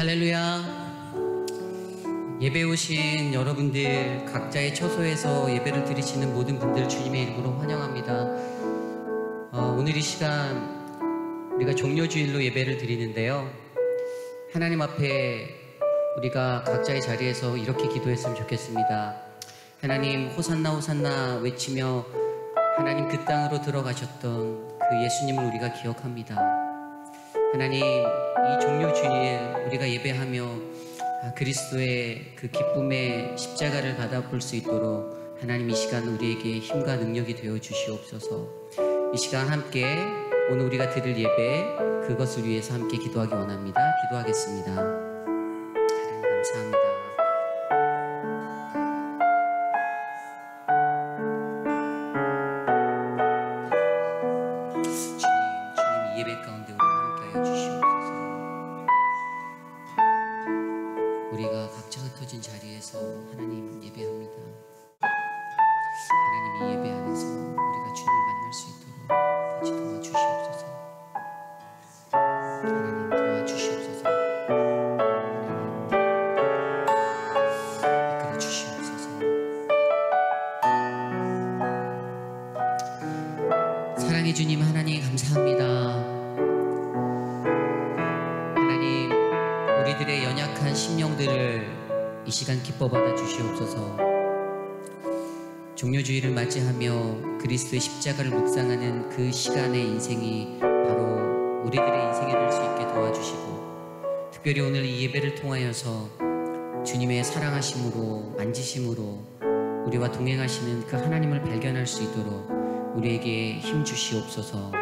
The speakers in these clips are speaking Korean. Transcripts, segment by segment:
할렐루야. 예배 오신 여러분들, 각자의 처소에서 예배를 드리시는 모든 분들 주님의 이름으로 환영합니다. 오늘 이 시간 우리가 종료주일로 예배를 드리는데요, 하나님 앞에 우리가 각자의 자리에서 이렇게 기도했으면 좋겠습니다. 하나님, 호산나 호산나 외치며 하나님 그 땅으로 들어가셨던 그 예수님을 우리가 기억합니다. 하나님, 이 종료주일 우리가 예배하며 그리스도의 그 기쁨의 십자가를 받아볼 수 있도록 하나님 이 시간 우리에게 힘과 능력이 되어 주시옵소서. 이 시간 함께 오늘 우리가 드릴 예배, 그것을 위해서 함께 기도하기 원합니다. 기도하겠습니다. 하나님 감사합니다. 주님 이 예배 가운데 우리와 함께하여 주시옵소서. 우리가 각자 흩어진 자리에서 하나님 예배합니다. 하나님 이 예배 안에서 우리가 주님을 만날 수 있도록 같이 도와주시옵소서. 하나님 도와주시옵소서. 하나님 이끌어 주시옵소서. 사랑해 주님, 하나님 감사합니다. 하나님, 우리들의 연약한 심령들을 이 시간 기뻐 받아 주시옵소서. 종료주일을 맞이하며 그리스도의 십자가를 묵상하는 그 시간의 인생이 바로 우리들의 인생이 될 수 있게 도와주시고, 특별히 오늘 이 예배를 통하여서 주님의 사랑하심으로, 만지심으로 우리와 동행하시는 그 하나님을 발견할 수 있도록 우리에게 힘 주시옵소서.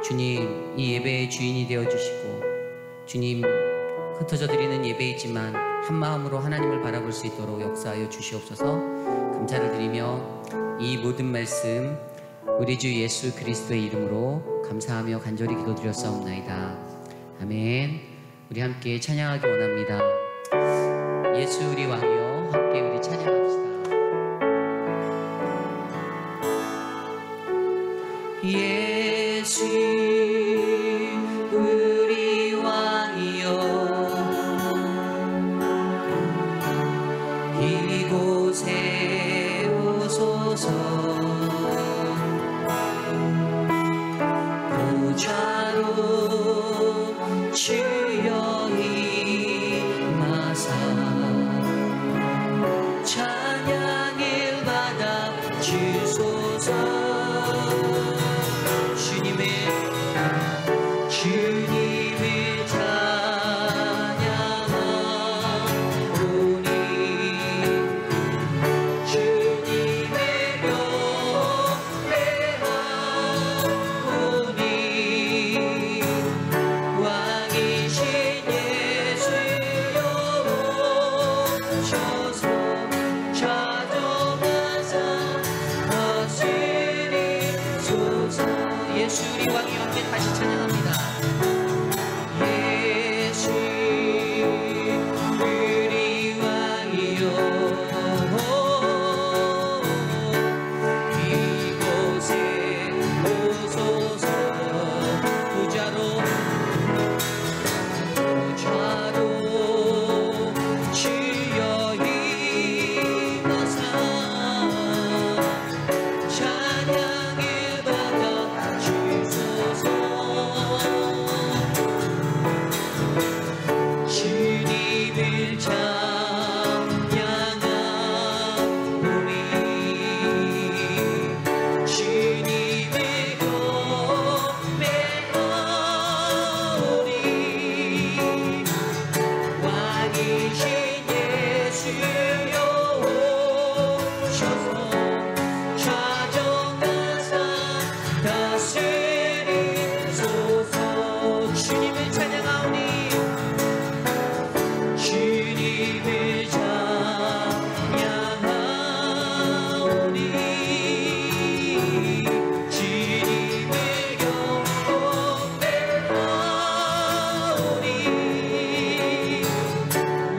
주님, 이 예배의 주인이 되어주시고, 주님, 흩어져 드리는 예배이지만 한 마음으로 하나님을 바라볼 수 있도록 역사하여 주시옵소서. 감사를 드리며 이 모든 말씀 우리 주 예수 그리스도의 이름으로 감사하며 간절히 기도드렸사옵나이다. 아멘. 우리 함께 찬양하기 원합니다. 예수 우리 왕이여, 함께 우리 찬양합시다. 예수 우리 왕이여, 이곳에 오소서. 보좌로 주여 임하사 찬양을 받아 주소서. 주님을 찬양하오니 주님의 경배하오니 왕이신 예수여 오셔서 찾아가사 다스리소서. 예수 우리 왕이 함께 다시 찬양합니다. 예수 우리 왕이여, 이곳에 오소서. 보좌로 주여 임하사 찬양을 받아 주소서. 주님을 찬양하오니 주님을 경배하오니 왕이신 예수여 오셔서 찾아가사 다스리소서. 주님을 찬양하오니 주님을 찬양하오니 주님을 경배하오니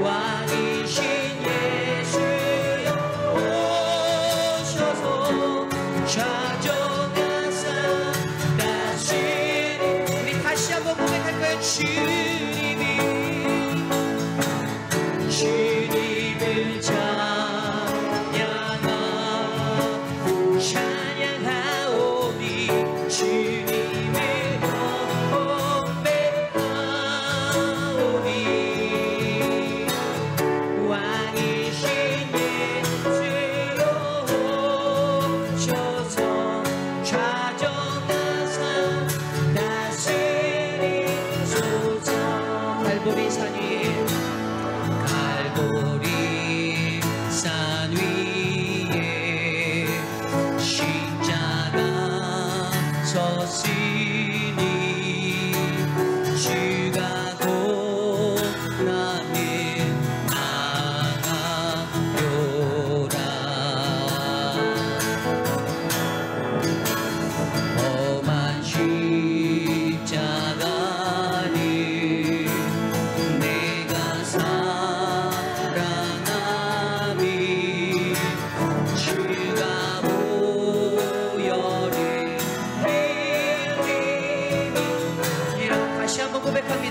왕이신 예수여 오셔서 찾아가사 다스리. 우리 다시 한번 고백할 거예요. 주님이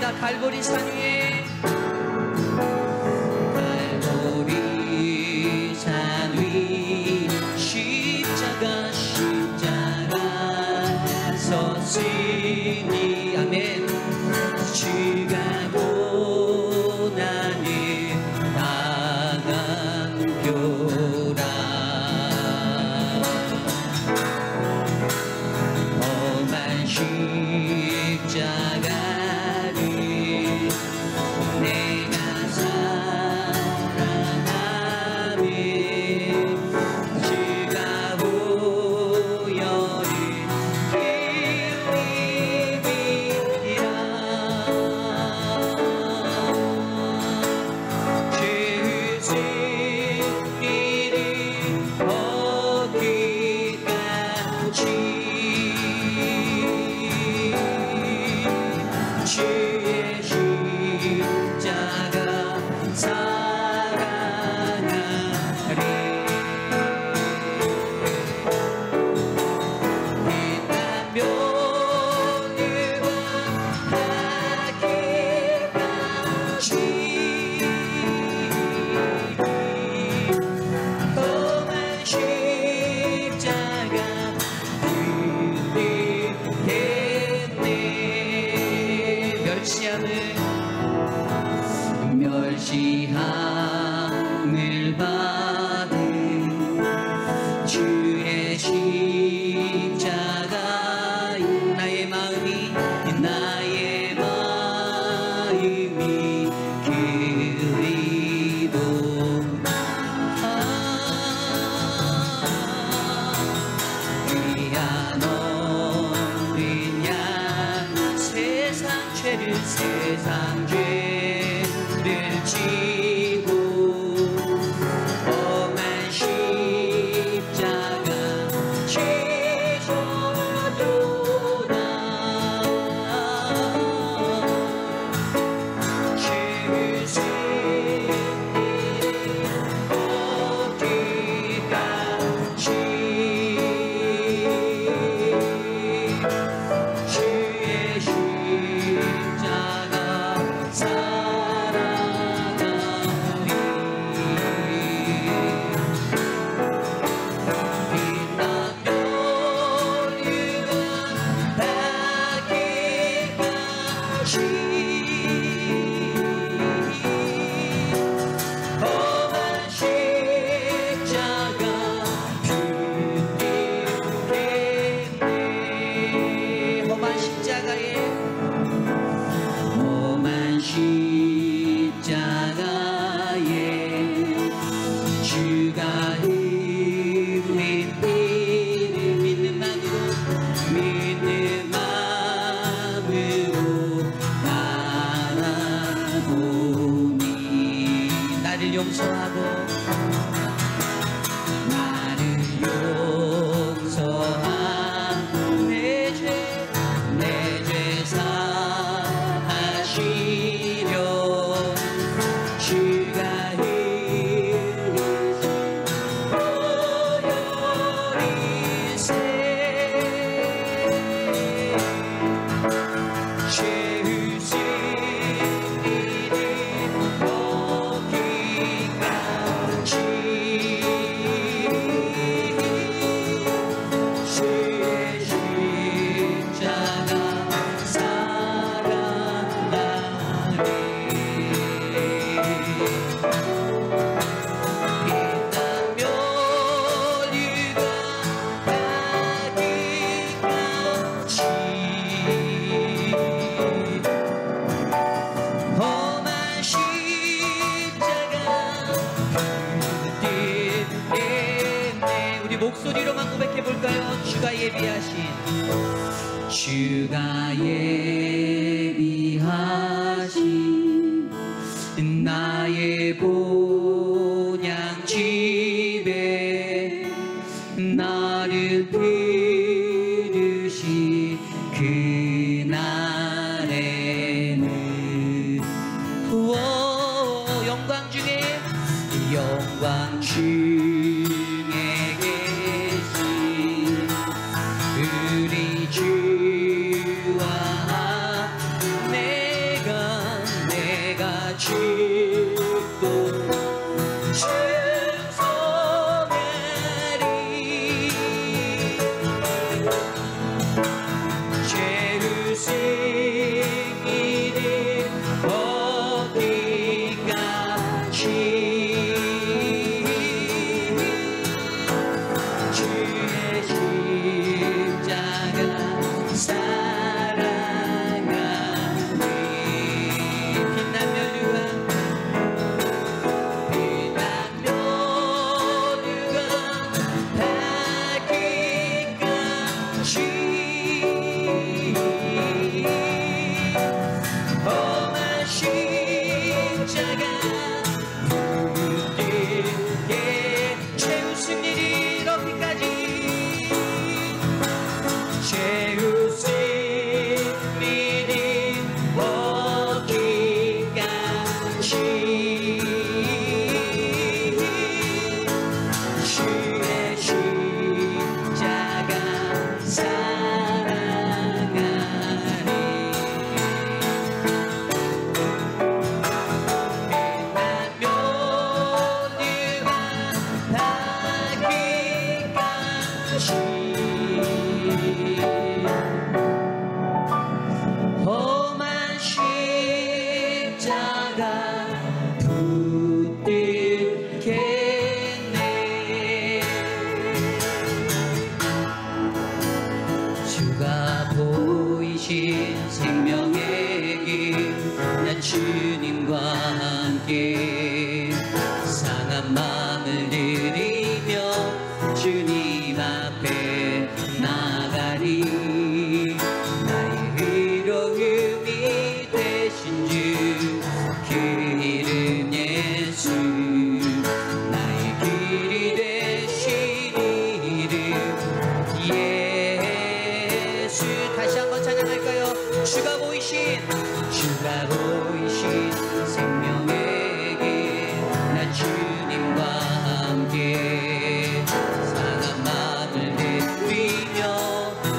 찬양합니다. 갈보리 산 위에 산 위 십자가 섰으니 아멘. 주가 고난을 당한표라. 험한 십자가를 내가 멸시함을 받은 주의 십자가 나의 마음이 그리도 귀한 어린 양 세상 죄를 지고 험한 십자가 지셨도다. 용서하고 나를 용서하고 내 죄 사하시려 주가 흘리신 보혈이 새 목소리로만 고백해볼까요? 주가 예비하신 나의 본향 집에 나를 부르신 그날에는 영광 중에 우리 주와 내가 생명의 길 나 주님과 함께 상한 마음을 들이며 주님 앞에 나가리 나의 의로움이 되신 주 그 이름 예수 나의 길이 되신 이름 예수 다시 한번 찬양할까요? 주가 보이신 생명의 길 나 주님과 함께 상한 마음을 내리며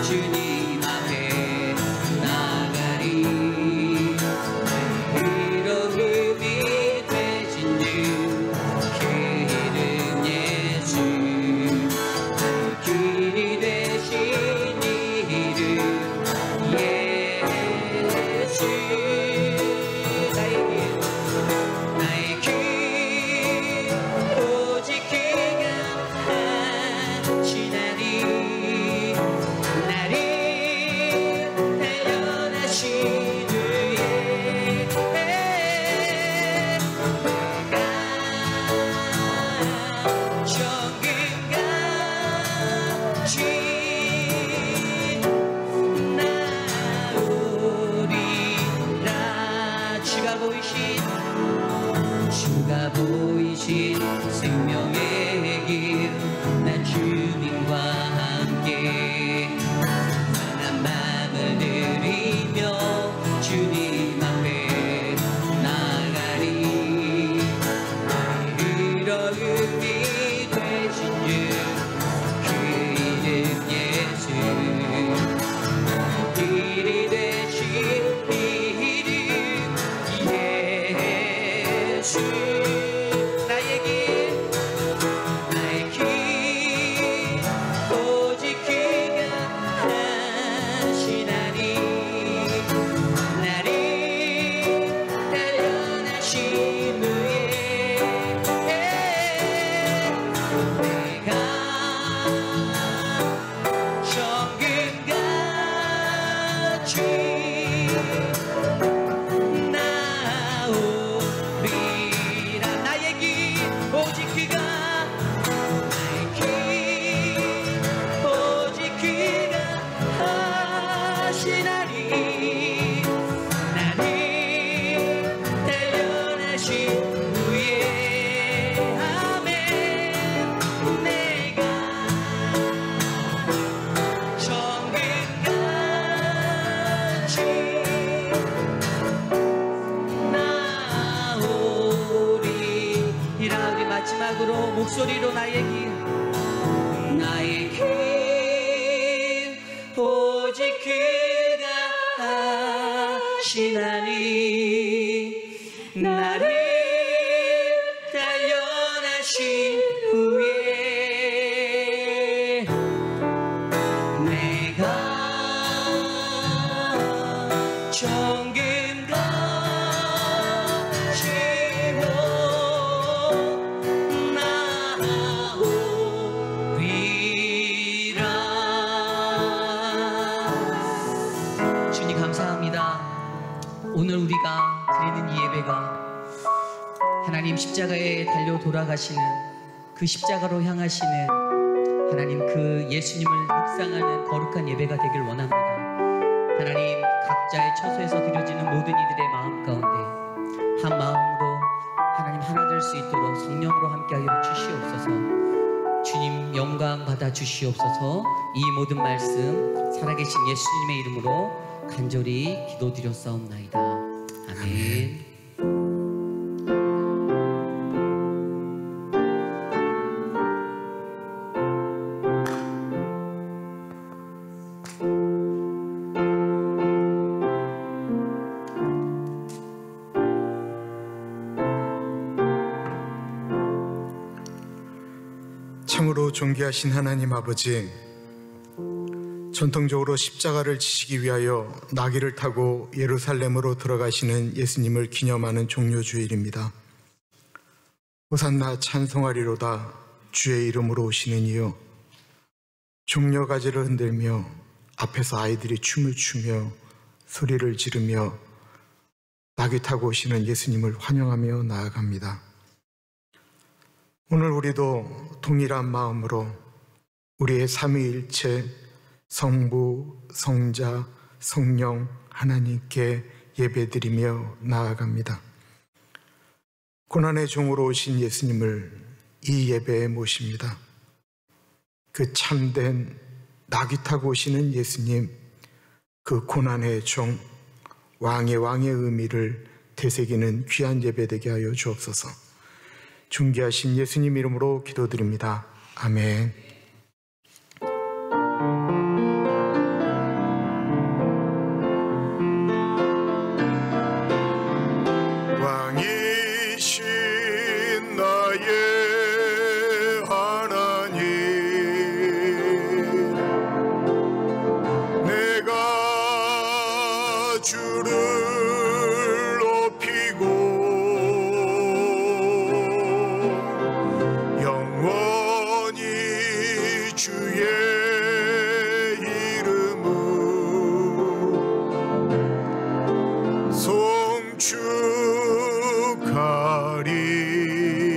주님 앞에 나가리 의로움이 되신 주 그 이름 예수 길이 되신 이름 예수 나의 길 오직 그가 하시나니 나를 달려나신 후에 내가 정금같이 나오리라 주가 보이신 생명의 길 나 주님과 함께 상한 마음을 들이며 주님 앞에 나가리 나의 의로움이 되신 주 그 이름 예수 길이 되신 이름 예수 나의 길 오직 그가 하시나니 나를 달려나신 후에 내가 정금같이 나오리라 나의 길 오직 그가 하시나니 나를 달려나신 후에 아멘 내가 정금같이 나오리라 우리 마지막으로 목소리로 나의 길 오직 그가 하시나니 나를 달려나신 후에 내가 정금같이 나오리라 주님 감사합니다. 오늘 우리가 드리는 이 예배가 하나님 십자가에 달려 돌아가시는 그 십자가로 향하시는 하나님 그 예수님을 묵상하는 거룩한 예배가 되길 원합니다. 하나님 각자의 처소에서 드려지는 모든 이들의 마음 가운데 한 마음으로 하나님 하나 될 수 있도록 성령으로 함께하여 주시옵소서. 주님 영광 받아 주시옵소서. 이 모든 말씀 살아계신 예수님의 이름으로 간절히 기도드렸사옵나이다. 아멘. 참으로 존귀하신 하나님 아버지, 전통적으로 십자가를 지시기 위하여 나귀를 타고 예루살렘으로 들어가시는 예수님을 기념하는 종료주일입니다. 호산나 찬송하리로다 주의 이름으로 오시는 이여. 종려가지를 흔들며 앞에서 아이들이 춤을 추며 소리를 지르며 나귀 타고 오시는 예수님을 환영하며 나아갑니다. 오늘 우리도 동일한 마음으로 우리의 삼위일체 성부, 성자, 성령 하나님께 예배드리며 나아갑니다. 고난의 종으로 오신 예수님을 이 예배에 모십니다. 그 참된 나귀 타고 오시는 예수님, 그 고난의 종, 왕의 의미를 되새기는 귀한 예배 되게 하여 주옵소서. 존귀하신 예수님 이름으로 기도드립니다. 아멘. 왕이신 나의 하나님, 내가 주를 높이고 영원히 주의 이름을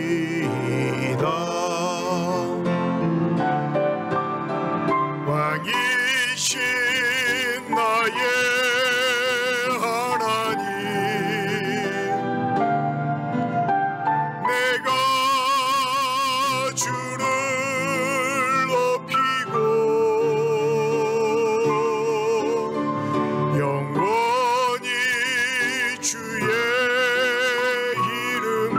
송축하리이다. 왕이신 나의 하나님, 내가 주를 높이고 영원히 주의 이름을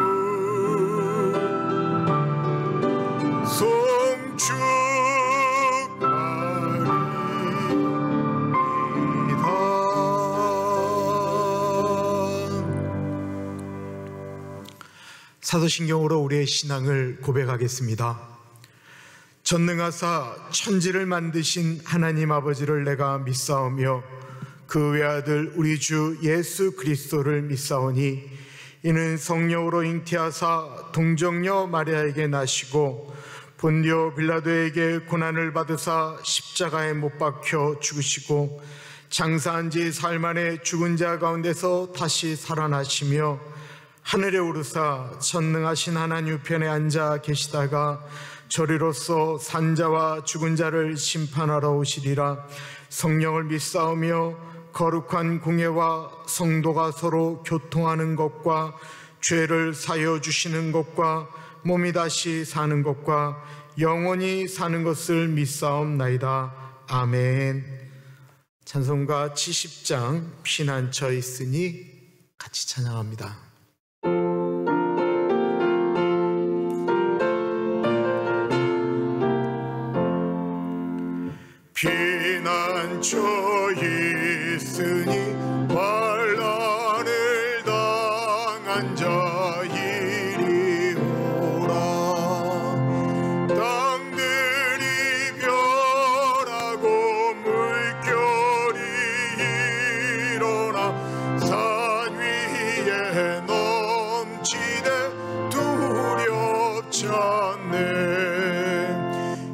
사도신경으로 우리의 신앙을 고백하겠습니다. 전능하사 천지를 만드신 하나님 아버지를 내가 믿사오며 그 외아들 우리 주 예수 그리스도를 믿사오니 이는 성령으로 잉태하사 동정녀 마리아에게 나시고 본디오 빌라도에게 고난을 받으사 십자가에 못 박혀 죽으시고 장사한 지 사흘 만에 죽은 자 가운데서 다시 살아나시며 하늘에 오르사 전능하신 하나님 우편에 앉아 계시다가 저리로서 산자와 죽은 자를 심판하러 오시리라. 성령을 믿사오며 거룩한 공예와 성도가 서로 교통하는 것과 죄를 사여 주시는 것과 몸이 다시 사는 것과 영원히 사는 것을 믿사옵나이다. 아멘. 찬송가 70장 피난처 있으니 같이 찬양합니다. 피난처 있으니 환난을 당한 자 이리 오라. 땅들이 변하고 물결이 일어나 산 위에 넘치되 두렵지 않네.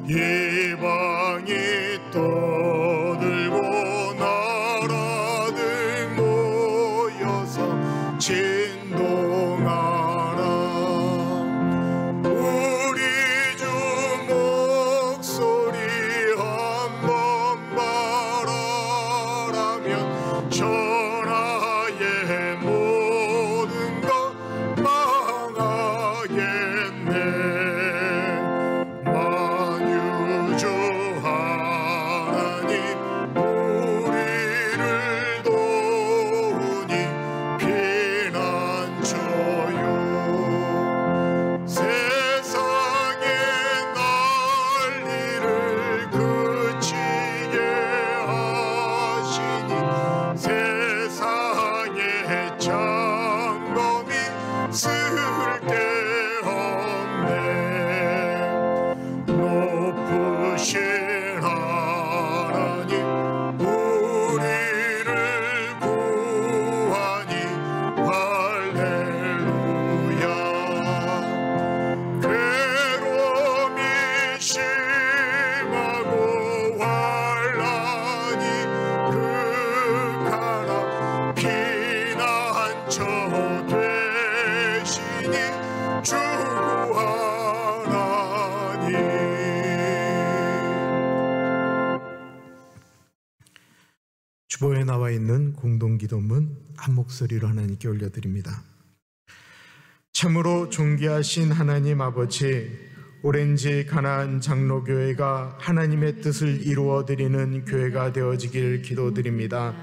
이방이 떠들고 나라들 모여서 진동하라. 우리 주 목소리 한번 말하라면 천하의 모든 것 망하겠네. 우리를 도우니 피난 피난처 되시니 주 하나님. 주보에 나와 있는 공동기도문 한 목소리로 하나님께 올려드립니다. 참으로 존귀하신 하나님 아버지, 오렌지 가나안 장로교회가 하나님의 뜻을 이루어드리는 교회가 되어지길 기도드립니다.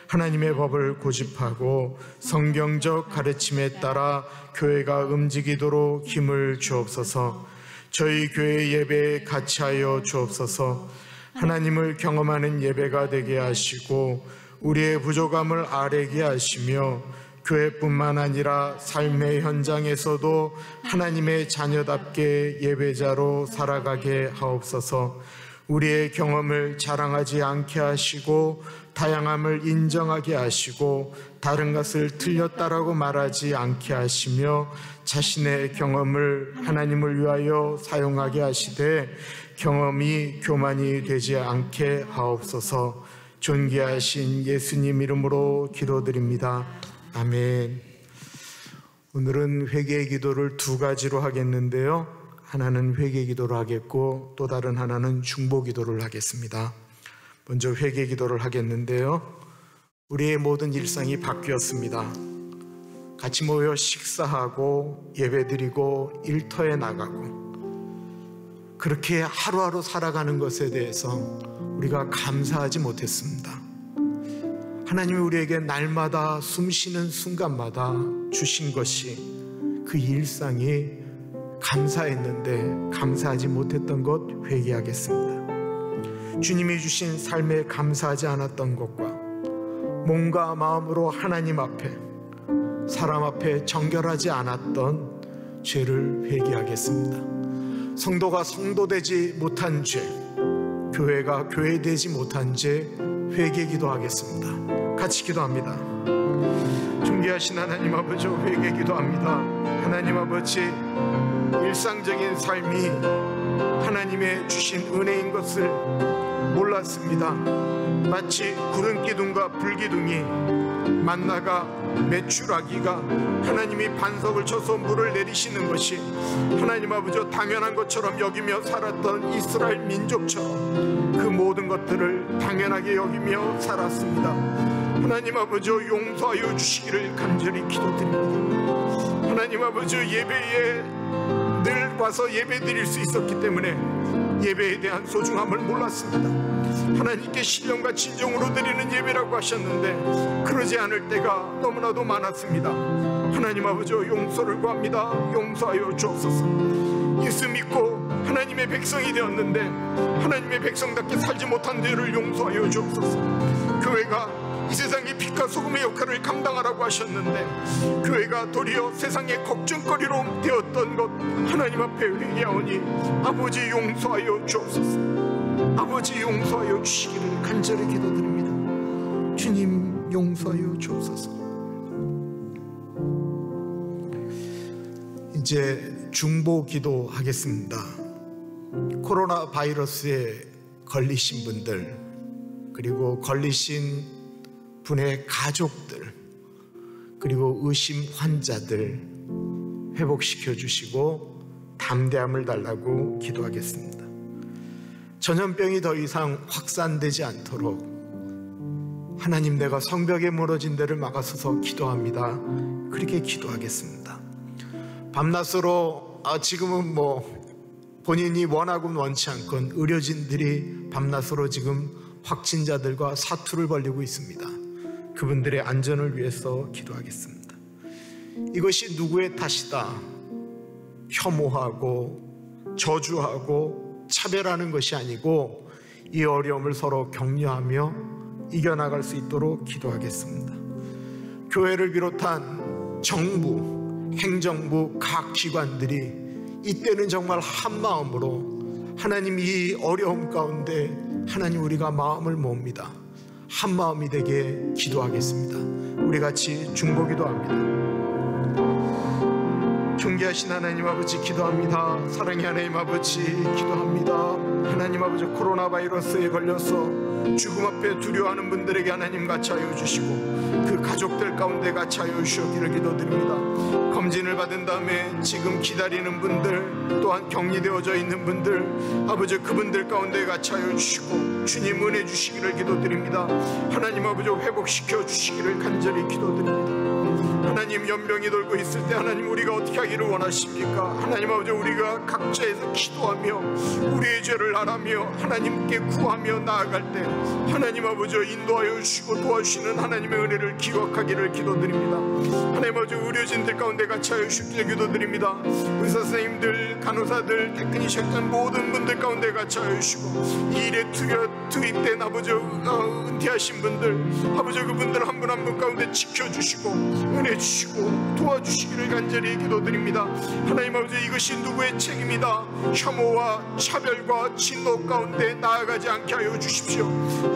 하나님의 법을 고집하고 성경적 가르침에 따라 교회가 움직이도록 힘을 주옵소서. 저희 교회 예배에 같이하여 주옵소서. 하나님을 경험하는 예배가 되게 하시고 우리의 부족함을 아뢰게 하시며 교회뿐만 아니라 삶의 현장에서도 하나님의 자녀답게 예배자로 살아가게 하옵소서. 우리의 경험을 자랑하지 않게 하시고 다양함을 인정하게 하시고 다른 것을 틀렸다라고 말하지 않게 하시며 자신의 경험을 하나님을 위하여 사용하게 하시되 경험이 교만이 되지 않게 하옵소서. 존귀하신 예수님 이름으로 기도드립니다. 아멘. 오늘은 회개의 기도를 두 가지로 하겠는데요, 하나는 회개 기도를 하겠고 또 다른 하나는 중보 기도를 하겠습니다. 먼저 회개 기도를 하겠는데요, 우리의 모든 일상이 바뀌었습니다. 같이 모여 식사하고 예배드리고 일터에 나가고 그렇게 하루하루 살아가는 것에 대해서 우리가 감사하지 못했습니다. 하나님이 우리에게 날마다 숨쉬는 순간마다 주신 것이 그 일상이 감사했는데 감사하지 못했던 것 회개하겠습니다. 주님이 주신 삶에 감사하지 않았던 것과 몸과 마음으로 하나님 앞에 사람 앞에 정결하지 않았던 죄를 회개하겠습니다. 성도가 성도되지 못한 죄, 교회가 교회되지 못한 죄 회개 기도하겠습니다. 같이 기도합니다. 존귀하신 하나님 아버지, 회개 기도합니다. 하나님 아버지, 일상적인 삶이 하나님의 주신 은혜인 것을 몰랐습니다. 마치 구름 기둥과 불 기둥이, 만나가, 메추라기가 하나님이 반석을 쳐서 물을 내리시는 것이 하나님 아버지 당연한 것처럼 여기며 살았던 이스라엘 민족처럼 그 모든 것들을 당연하게 여기며 살았습니다. 하나님 아버지 용서하여 주시기를 간절히 기도드립니다. 하나님 아버지 예배에 늘 와서 예배 드릴 수 있었기 때문에 예배에 대한 소중함을 몰랐습니다. 하나님께 신령과 진정으로 드리는 예배라고 하셨는데 그러지 않을 때가 너무나도 많았습니다. 하나님 아버지 용서를 구합니다. 용서하여 주옵소서. 예수 믿고 하나님의 백성이 되었는데 하나님의 백성답게 살지 못한 죄를 용서하여 주옵소서. 교회가 이 세상의 빛과 소금의 역할을 감당하라고 하셨는데 교회가 도리어 세상의 걱정거리로 되었던 것 하나님 앞에 회개하오니 아버지 용서하여 주옵소서. 아버지 용서하여 주시기를 간절히 기도드립니다. 주님 용서하여 주옵소서. 이제 중보 기도하겠습니다. 코로나 바이러스에 걸리신 분들, 그리고 걸리신 분의 가족들, 그리고 의심 환자들 회복시켜 주시고 담대함을 달라고 기도하겠습니다. 전염병이 더 이상 확산되지 않도록 하나님, 내가 성벽에 무너진 데를 막아서서 기도합니다. 그렇게 기도하겠습니다. 밤낮으로 지금은 본인이 원하곤 원치 않건 의료진들이 밤낮으로 지금 확진자들과 사투를 벌이고 있습니다. 그분들의 안전을 위해서 기도하겠습니다. 이것이 누구의 탓이다 혐오하고 저주하고 차별하는 것이 아니고 이 어려움을 서로 격려하며 이겨나갈 수 있도록 기도하겠습니다. 교회를 비롯한 정부, 행정부 각 기관들이 이때는 정말 한마음으로 하나님, 이 어려움 가운데 하나님, 우리가 마음을 모읍니다. 한마음이 되게 기도하겠습니다. 우리 같이 중보 기도합니다. 존귀하신 하나님 아버지 기도합니다. 사랑의 하나님 아버지 기도합니다. 하나님 아버지, 코로나 바이러스에 걸려서 죽음 앞에 두려워하는 분들에게 하나님 같이 하여 주시고 그 가족들 가운데 같이 하여 주시기를 기도드립니다. 검진을 받은 다음에 지금 기다리는 분들, 또한 격리되어져 있는 분들, 아버지 그분들 가운데 같이 하여 주시고 주님 은혜 주시기를 기도드립니다. 하나님 아버지 회복시켜 주시기를 간절히 기도드립니다. 하나님 연병이 돌고 있을 때 하나님 우리가 어떻게 하기를 원하십니까? 하나님 아버지 우리가 각자에서 기도하며 우리의 죄를 알아며 하나님께 구하며 나아갈 때 하나님 아버지 인도하여 주시고 도와주시는 하나님의 은혜를 기억하기를 기도드립니다. 하나님 아버지 의료진들 가운데 같이 하여 주시기를 기도드립니다. 의사 선생님들, 간호사들, 테크니션 모든 분들 가운데 같이 하여 주시고 이 일에 투입된 아버지 은퇴하신 분들, 아버지 그분들 한 분 한 분 가운데 지켜주시고 은혜 주시고 도와주시기를 간절히 기도드립니다. 하나님 아버지 이것이 누구의 책임이다. 혐오와 차별과 진노 가운데 나아가지 않게 하여 주십시오.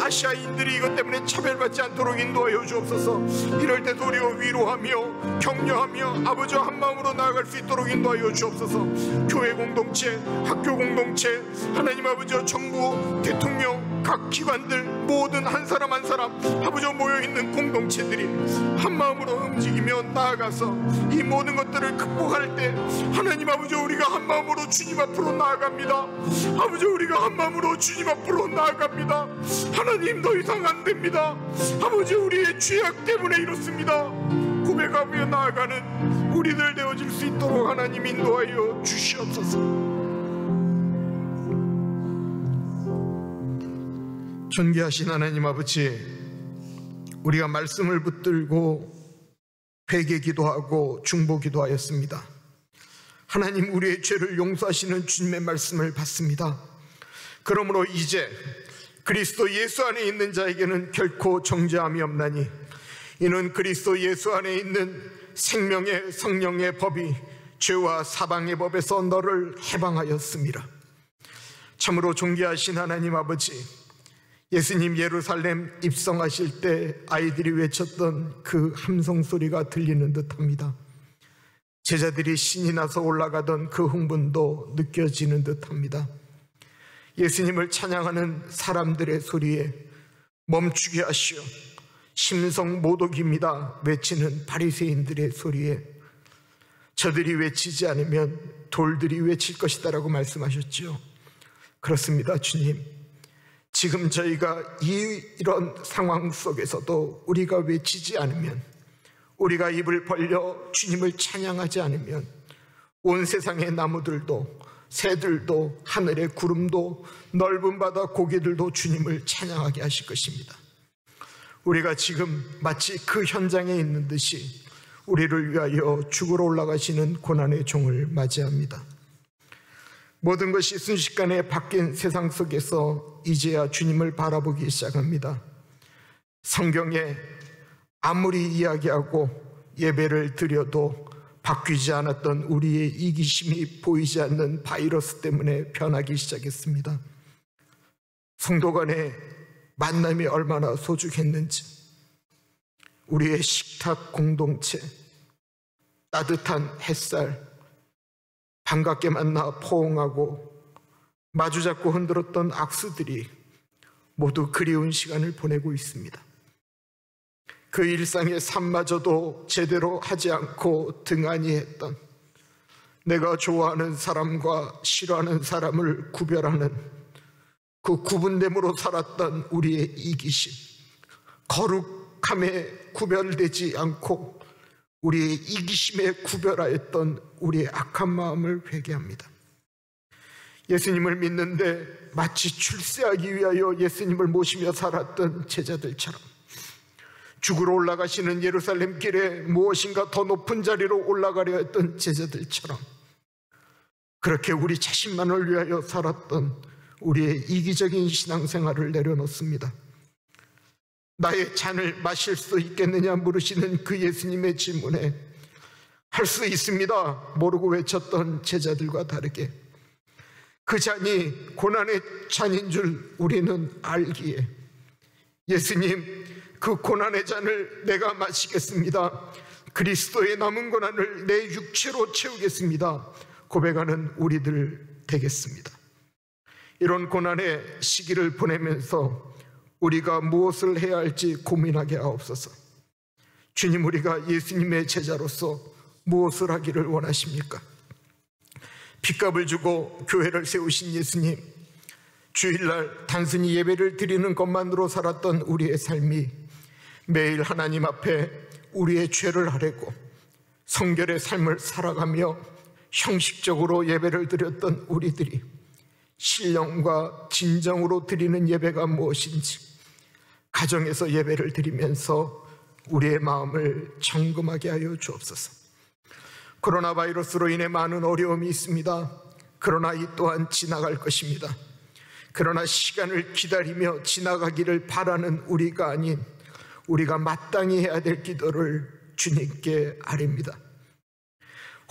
아시아인들이 이것 때문에 차별받지 않도록 인도하여 주옵소서. 이럴 때 도리어 위로하며 격려하며 아버지와 한마음으로 나아갈 수 있도록 인도하여 주옵소서. 교회 공동체, 학교 공동체, 하나님 아버지와 정부, 대통령, 각 기관들 모든 한 사람 한 사람 아버지와 모여있는 공동체들이 한마음으로 움직이며 나아가서 이 모든 것들을 극복할 때 하나님 아버지 우리가 한마음으로 주님 앞으로 나아갑니다. 아버지 우리가 한마음으로 주님 앞으로 나아갑니다. 하나님 더 이상 안 됩니다. 아버지 우리의 죄악 때문에 이렇습니다. 고백하며 나아가는 우리들 되어질 수 있도록 하나님 인도하여 주시옵소서. 존귀하신 하나님 아버지, 우리가 말씀을 붙들고 회개 기도하고 중보 기도하였습니다. 하나님 우리의 죄를 용서하시는 주님의 말씀을 받습니다. 그러므로 이제 그리스도 예수 안에 있는 자에게는 결코 정죄함이 없나니 이는 그리스도 예수 안에 있는 생명의 성령의 법이 죄와 사방의 법에서 너를 해방하였습니다. 참으로 존귀하신 하나님 아버지, 예수님 예루살렘 입성하실 때 아이들이 외쳤던 그 함성 소리가 들리는 듯합니다. 제자들이 신이 나서 올라가던 그 흥분도 느껴지는 듯합니다. 예수님을 찬양하는 사람들의 소리에 멈추게 하시오. 심성 모독입니다 외치는 바리새인들의 소리에 저들이 외치지 않으면 돌들이 외칠 것이다라고 말씀하셨죠. 그렇습니다. 주님, 지금 저희가 이런 상황 속에서도 우리가 외치지 않으면, 우리가 입을 벌려 주님을 찬양하지 않으면 온 세상의 나무들도 새들도 하늘의 구름도 넓은 바다 고기들도 주님을 찬양하게 하실 것입니다. 우리가 지금 마치 그 현장에 있는 듯이 우리를 위하여 죽으러 올라가시는 고난의 종을 맞이합니다. 모든 것이 순식간에 바뀐 세상 속에서 이제야 주님을 바라보기 시작합니다. 성경에 아무리 이야기하고 예배를 드려도 바뀌지 않았던 우리의 이기심이 보이지 않는 바이러스 때문에 변하기 시작했습니다. 성도 간의 만남이 얼마나 소중했는지, 우리의 식탁 공동체, 따뜻한 햇살, 반갑게 만나 포옹하고 마주잡고 흔들었던 악수들이 모두 그리운 시간을 보내고 있습니다. 그 일상의 삶마저도 제대로 하지 않고 등한히 했던, 내가 좋아하는 사람과 싫어하는 사람을 구별하는 그 구분됨으로 살았던 우리의 이기심, 거룩함에 구별되지 않고 우리의 이기심에 구별하였던 우리의 악한 마음을 회개합니다. 예수님을 믿는데 마치 출세하기 위하여 예수님을 모시며 살았던 제자들처럼, 죽으러 올라가시는 예루살렘 길에 무엇인가 더 높은 자리로 올라가려 했던 제자들처럼, 그렇게 우리 자신만을 위하여 살았던 우리의 이기적인 신앙생활을 내려놓습니다. 나의 잔을 마실 수 있겠느냐 물으시는 그 예수님의 질문에 할 수 있습니다 모르고 외쳤던 제자들과 다르게 그 잔이 고난의 잔인 줄 우리는 알기에, 예수님, 그 고난의 잔을 내가 마시겠습니다, 그리스도의 남은 고난을 내 육체로 채우겠습니다 고백하는 우리들 되겠습니다. 이런 고난의 시기를 보내면서 우리가 무엇을 해야 할지 고민하게 하옵소서. 주님, 우리가 예수님의 제자로서 무엇을 하기를 원하십니까? 핏값을 주고 교회를 세우신 예수님, 주일날 단순히 예배를 드리는 것만으로 살았던 우리의 삶이 매일 하나님 앞에 우리의 죄를 아뢰고 성결의 삶을 살아가며 형식적으로 예배를 드렸던 우리들이 신령과 진정으로 드리는 예배가 무엇인지 가정에서 예배를 드리면서 우리의 마음을 점검하게 하여 주옵소서. 코로나 바이러스로 인해 많은 어려움이 있습니다. 그러나 이 또한 지나갈 것입니다. 그러나 시간을 기다리며 지나가기를 바라는 우리가 아닌 우리가 마땅히 해야 될 기도를 주님께 아뢰입니다.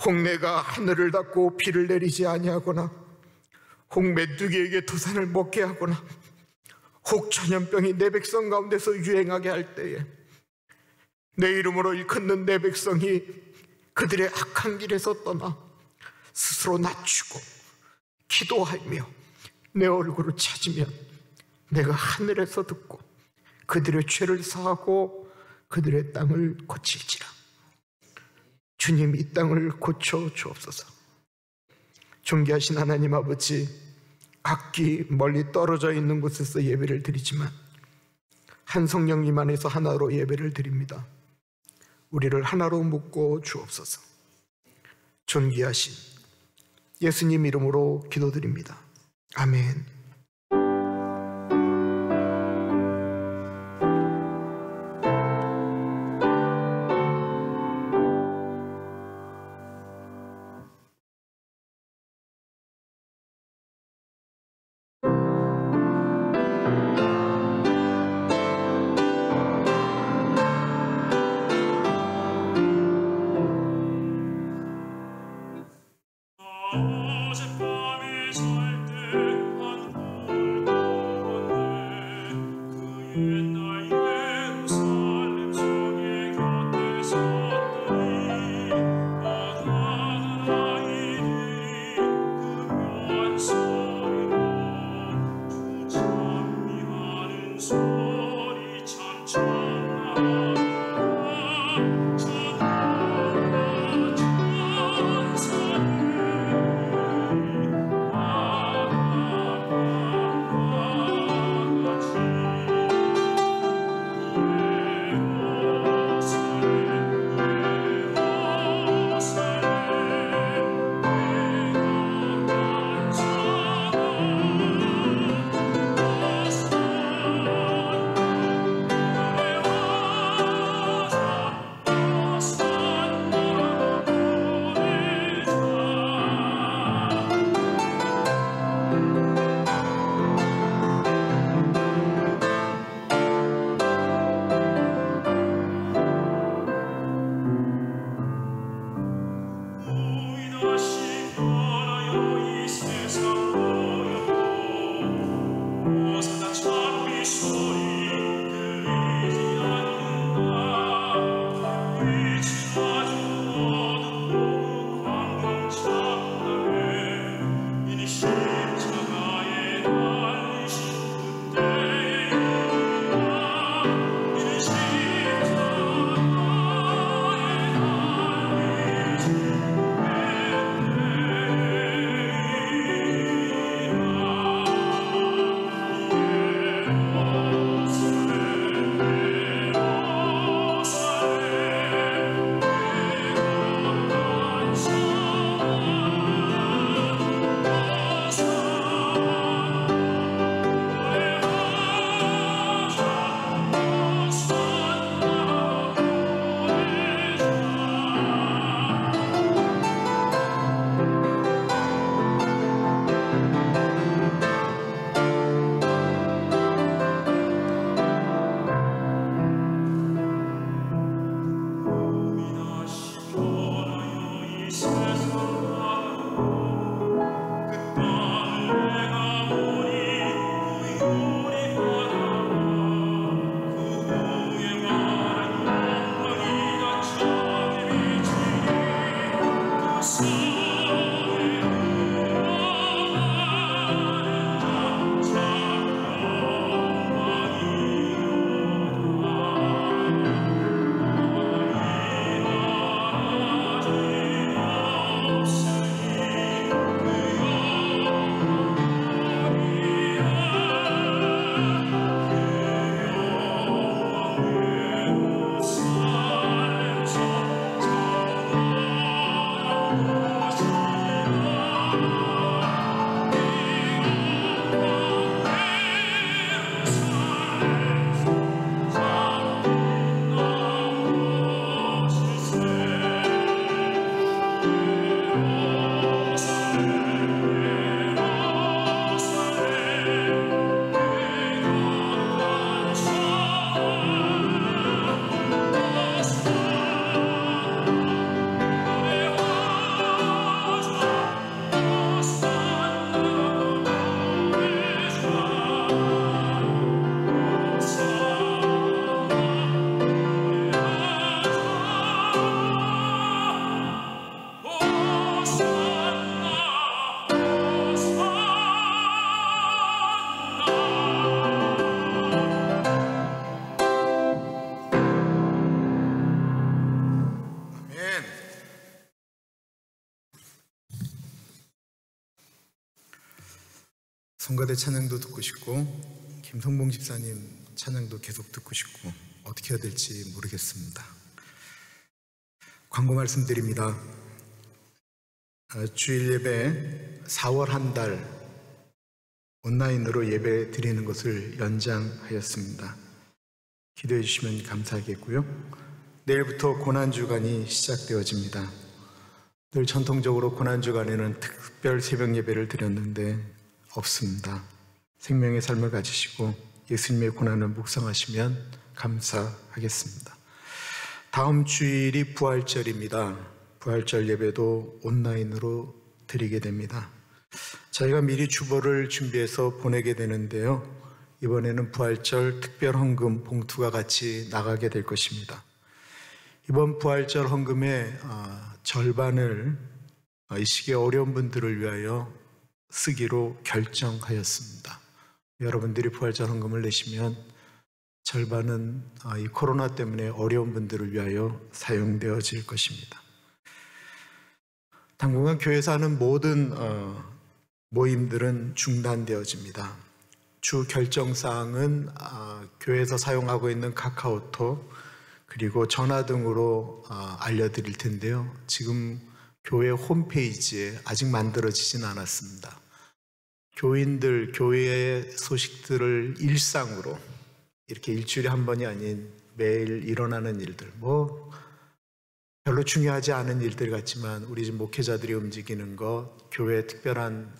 홍내가 하늘을 닫고 비를 내리지 아니하거나 혹 메뚜기에게 도산을 먹게 하거나 혹 전염병이 내 백성 가운데서 유행하게 할 때에 내 이름으로 일컫는 내 백성이 그들의 악한 길에서 떠나 스스로 낮추고 기도하며 내 얼굴을 찾으면 내가 하늘에서 듣고 그들의 죄를 사하고 그들의 땅을 고칠지라. 주님, 이 땅을 고쳐 주옵소서. 존귀하신 하나님 아버지, 각기 멀리 떨어져 있는 곳에서 예배를 드리지만 한 성령님 안에서 하나로 예배를 드립니다. 우리를 하나로 묶고 주옵소서. 존귀하신 예수님 이름으로 기도드립니다. 아멘. 어젯밤이 잘 때 한 성가대 찬양도 듣고 싶고 김성봉 집사님 찬양도 계속 듣고 싶고 어떻게 해야 될지 모르겠습니다. 광고 말씀드립니다. 주일 예배 4월 한 달 온라인으로 예배 드리는 것을 연장하였습니다. 기도해 주시면 감사하겠고요. 내일부터 고난주간이 시작되어집니다. 늘 전통적으로 고난주간에는 특별 새벽 예배를 드렸는데 없습니다. 생명의 삶을 가지시고 예수님의 고난을 묵상하시면 감사하겠습니다. 다음 주일이 부활절입니다. 부활절 예배도 온라인으로 드리게 됩니다. 저희가 미리 주보를 준비해서 보내게 되는데요. 이번에는 부활절 특별 헌금 봉투가 같이 나가게 될 것입니다. 이번 부활절 헌금의 절반을 이 시기에 어려운 분들을 위하여 쓰기로 결정하였습니다. 여러분들이 부활절 헌금을 내시면 절반은 이 코로나 때문에 어려운 분들을 위하여 사용되어질 것입니다. 당분간 교회에서 하는 모든 모임들은 중단되어집니다. 주 결정사항은 교회에서 사용하고 있는 카카오톡 그리고 전화 등으로 알려드릴 텐데요. 지금 교회 홈페이지에 아직 만들어지진 않았습니다. 교인들, 교회의 소식들을 일상으로 이렇게 일주일에 한 번이 아닌 매일 일어나는 일들, 별로 중요하지 않은 일들 같지만 우리 집 목회자들이 움직이는 것, 교회의 특별한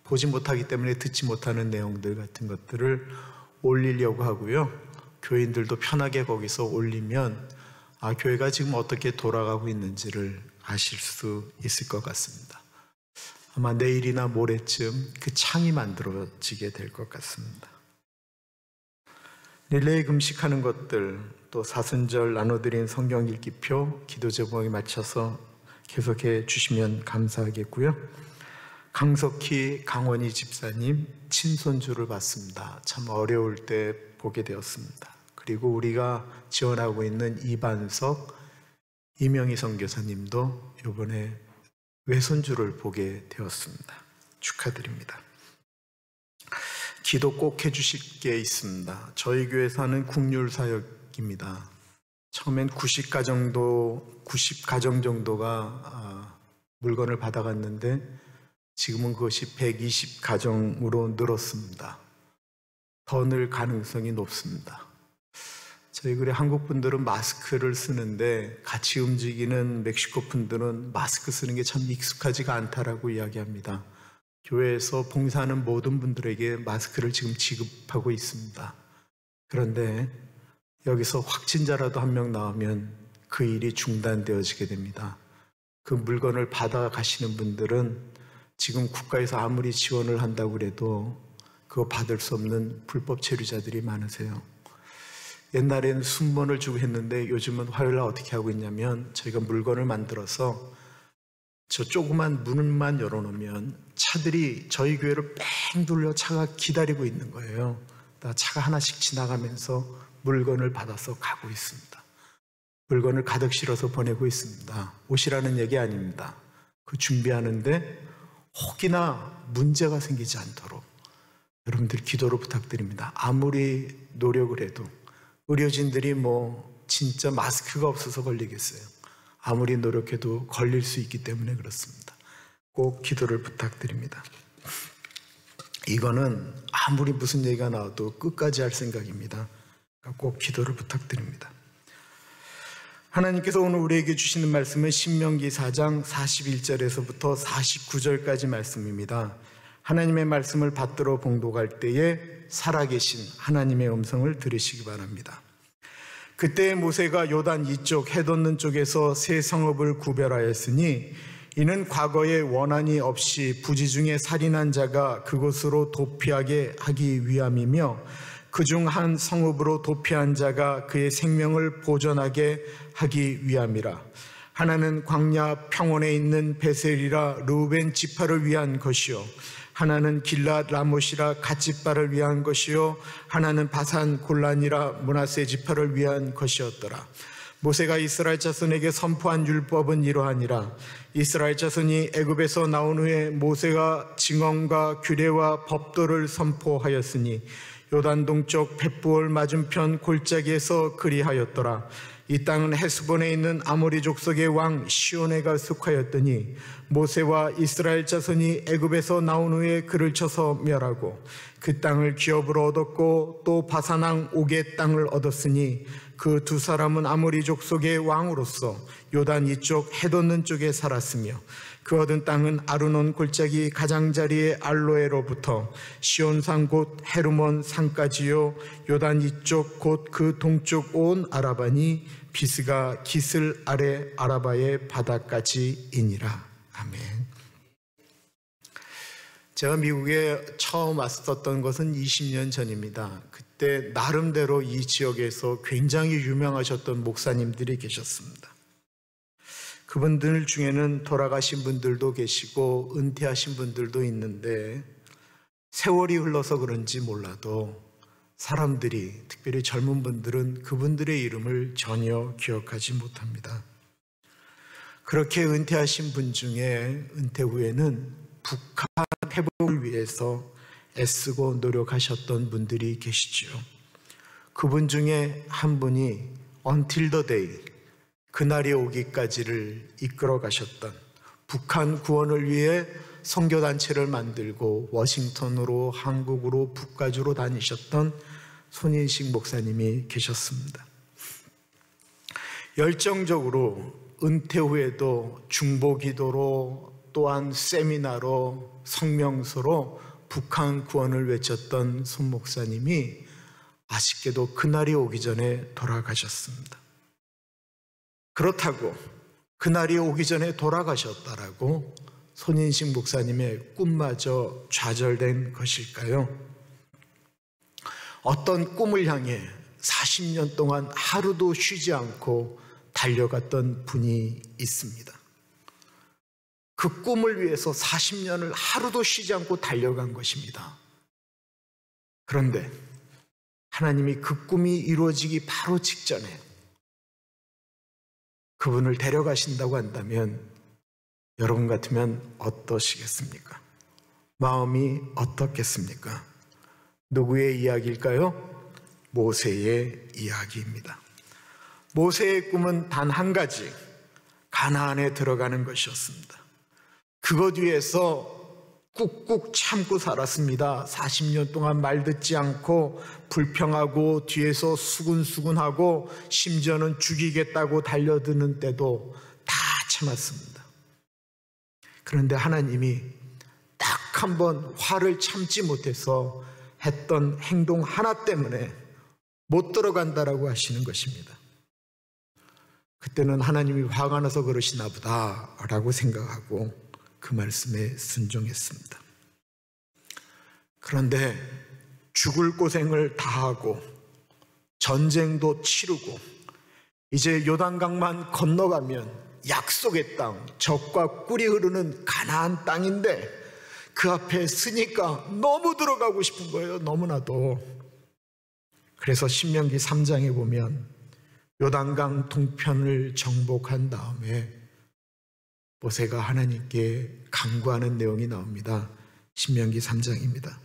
보지 못하기 때문에 듣지 못하는 내용들 같은 것들을 올리려고 하고요. 교인들도 편하게 거기서 올리면 교회가 지금 어떻게 돌아가고 있는지를 아실 수 있을 것 같습니다. 아마 내일이나 모레쯤 그 창이 만들어지게 될 것 같습니다. 릴레이 금식하는 것들, 또 사순절 나눠드린 성경 읽기표, 기도 제목에 맞춰서 계속해 주시면 감사하겠고요. 강석희, 강원희 집사님 친손주를 봤습니다. 참 어려울 때 보게 되었습니다. 그리고 우리가 지원하고 있는 이반석, 이명희 선교사님도 이번에 외손주를 보게 되었습니다. 축하드립니다. 기도 꼭 해주실 게 있습니다. 저희 교회에서 하는 국률사역입니다. 처음엔 90가정 정도가 물건을 받아갔는데 지금은 그것이 120가정으로 늘었습니다. 더 늘 가능성이 높습니다. 저희 교회 한국 분들은 마스크를 쓰는데 같이 움직이는 멕시코 분들은 마스크 쓰는 게 참 익숙하지가 않다라고 이야기합니다. 교회에서 봉사하는 모든 분들에게 마스크를 지금 지급하고 있습니다. 그런데 여기서 확진자라도 한 명 나오면 그 일이 중단되어지게 됩니다. 그 물건을 받아가시는 분들은 지금 국가에서 아무리 지원을 한다고 해도 그거 받을 수 없는 불법 체류자들이 많으세요. 옛날에는 순번을 주고 했는데 요즘은 화요일날 어떻게 하고 있냐면 저희가 물건을 만들어서 저 조그만 문만 열어놓으면 차들이 저희 교회를 뺑 돌려 차가 기다리고 있는 거예요. 차가 하나씩 지나가면서 물건을 받아서 가고 있습니다. 물건을 가득 실어서 보내고 있습니다. 오시라는 얘기 아닙니다. 그 준비하는데 혹이나 문제가 생기지 않도록 여러분들 기도를 부탁드립니다. 아무리 노력을 해도 의료진들이 진짜 마스크가 없어서 걸리겠어요. 아무리 노력해도 걸릴 수 있기 때문에 그렇습니다. 꼭 기도를 부탁드립니다. 이거는 아무리 무슨 얘기가 나와도 끝까지 할 생각입니다. 꼭 기도를 부탁드립니다. 하나님께서 오늘 우리에게 주시는 말씀은 신명기 4장 41절에서부터 49절까지 말씀입니다. 하나님의 말씀을 받들어 봉독할 때에 살아계신 하나님의 음성을 들으시기 바랍니다. 그때 모세가 요단 이쪽 해돋는 쪽에서 세 성읍을 구별하였으니 이는 과거에 원한이 없이 부지 중에 살인한 자가 그곳으로 도피하게 하기 위함이며 그중 한 성읍으로 도피한 자가 그의 생명을 보존하게 하기 위함이라. 하나는 광야 평원에 있는 베셀이라 르우벤 지파를 위한 것이요 하나는 길랏 라못이라 갓지파를 위한 것이요 하나는 바산 골란이라 므낫세 지파를 위한 것이었더라. 모세가 이스라엘 자손에게 선포한 율법은 이러하니라. 이스라엘 자손이 애굽에서 나온 후에 모세가 징언과 규례와 법도를 선포하였으니 요단 동쪽 벳부올 맞은편 골짜기에서 그리하였더라. 이 땅은 헤스본에 있는 아모리 족속의 왕 시온에가 속하였더니 모세와 이스라엘 자손이 애굽에서 나온 후에 그를 쳐서 멸하고 그 땅을 기업으로 얻었고 또 바산왕 옥의 땅을 얻었으니 그 두 사람은 아모리 족속의 왕으로서 요단 이쪽 해돋는 쪽에 살았으며 그 얻은 땅은 아르논 골짜기 가장자리의 알로에로부터 시온산 곧 헤르몬 산까지요 요단 이쪽 곧 그 동쪽 온 아라바니 비스가 기슬 아래 아라바의 바다까지이니라. 아멘. 제가 미국에 처음 왔었던 것은 20년 전입니다. 그때 나름대로 이 지역에서 굉장히 유명하셨던 목사님들이 계셨습니다. 그분들 중에는 돌아가신 분들도 계시고 은퇴하신 분들도 있는데 세월이 흘러서 그런지 몰라도 사람들이, 특별히 젊은 분들은 그분들의 이름을 전혀 기억하지 못합니다. 그렇게 은퇴하신 분 중에 은퇴 후에는 북한 회복을 위해서 애쓰고 노력하셨던 분들이 계시죠. 그분 중에 한 분이 Until the Day, 그날이 오기까지를 이끌어 가셨던, 북한 구원을 위해 선교단체를 만들고 워싱턴으로 한국으로 북가주로 다니셨던 손인식 목사님이 계셨습니다. 열정적으로 은퇴 후에도 중보기도로 또한 세미나로 성명서로 북한 구원을 외쳤던 손 목사님이 아쉽게도 그날이 오기 전에 돌아가셨습니다. 그렇다고 그날이 오기 전에 돌아가셨다라고 손인식 목사님의 꿈마저 좌절된 것일까요? 어떤 꿈을 향해 40년 동안 하루도 쉬지 않고 달려갔던 분이 있습니다. 그 꿈을 위해서 40년을 하루도 쉬지 않고 달려간 것입니다. 그런데 하나님이 그 꿈이 이루어지기 바로 직전에 그분을 데려가신다고 한다면 여러분 같으면 어떠시겠습니까? 마음이 어떻겠습니까? 누구의 이야기일까요? 모세의 이야기입니다. 모세의 꿈은 단 한 가지, 가나안에 들어가는 것이었습니다. 그것 위해서 꾹꾹 참고 살았습니다. 40년 동안 말 듣지 않고 불평하고 뒤에서 수군수군하고 심지어는 죽이겠다고 달려드는 때도 다 참았습니다. 그런데 하나님이 딱 한 번 화를 참지 못해서 했던 행동 하나 때문에 못 들어간다라고 하시는 것입니다. 그때는 하나님이 화가 나서 그러시나 보다라고 생각하고 그 말씀에 순종했습니다. 그런데 죽을 고생을 다하고 전쟁도 치르고 이제 요단강만 건너가면 약속의 땅, 젖과 꿀이 흐르는 가나안 땅인데 그 앞에 서니까 너무 들어가고 싶은 거예요. 너무나도. 그래서 신명기 3장에 보면 요단강 동편을 정복한 다음에 모세가 하나님께 간구하는 내용이 나옵니다. 신명기 3장입니다.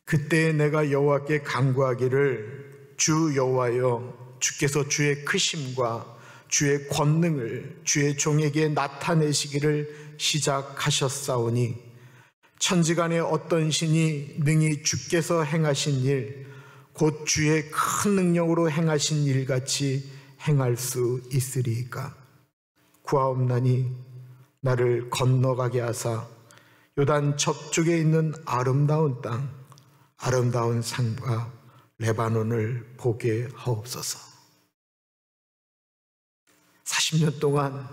그때 내가 여호와께 간구하기를 주 여호와여, 주께서 주의 크심과 주의 권능을 주의 종에게 나타내시기를 시작하셨사오니 천지간에 어떤 신이 능히 주께서 행하신 일, 곧 주의 큰 능력으로 행하신 일같이 행할 수 있으리이까? 구하옵나니 나를 건너가게 하사 요단 저쪽에 있는 아름다운 땅, 아름다운 산과 레바논을 보게 하옵소서. 40년 동안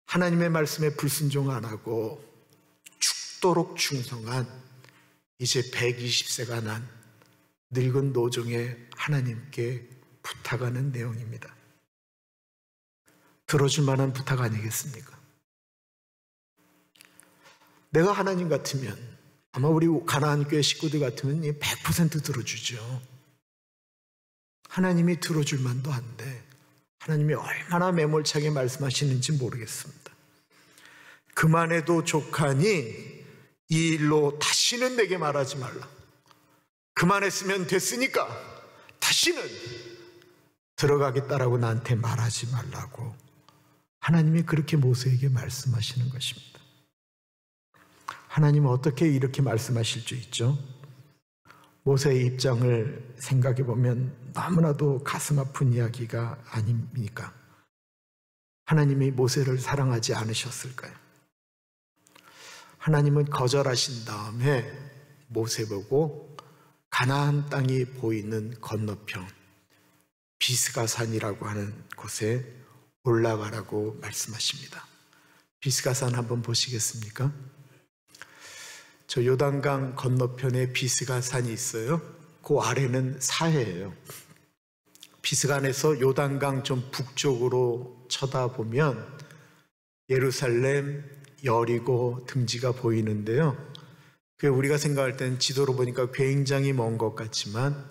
하나님의 말씀에 불순종 안 하고 죽도록 충성한 이제 120세가 난 늙은 노종의 하나님께 부탁하는 내용입니다. 들어줄 만한 부탁 아니겠습니까? 내가 하나님 같으면, 아마 우리 가나안 교회 식구들 같으면 100% 들어주죠. 하나님이 들어줄 만도 한데 하나님이 얼마나 매몰차게 말씀하시는지 모르겠습니다. 그만해도 족하니 이 일로 다시는 내게 말하지 말라. 그만했으면 됐으니까 다시는 들어가겠다라고 나한테 말하지 말라고 하나님이 그렇게 모세에게 말씀하시는 것입니다. 하나님은 어떻게 이렇게 말씀하실 수 있죠? 모세의 입장을 생각해 보면 너무나도 가슴 아픈 이야기가 아닙니까? 하나님이 모세를 사랑하지 않으셨을까요? 하나님은 거절하신 다음에 모세 보고 가나안 땅이 보이는 건너편 비스가산이라고 하는 곳에 올라가라고 말씀하십니다. 비스가산 한번 보시겠습니까? 저 요단강 건너편에 비스가산이 있어요. 그 아래는 사해예요. 비스간에서 요단강 좀 북쪽으로 쳐다보면 예루살렘, 여리고 등지가 보이는데요. 우리가 생각할 때는 지도로 보니까 굉장히 먼 것 같지만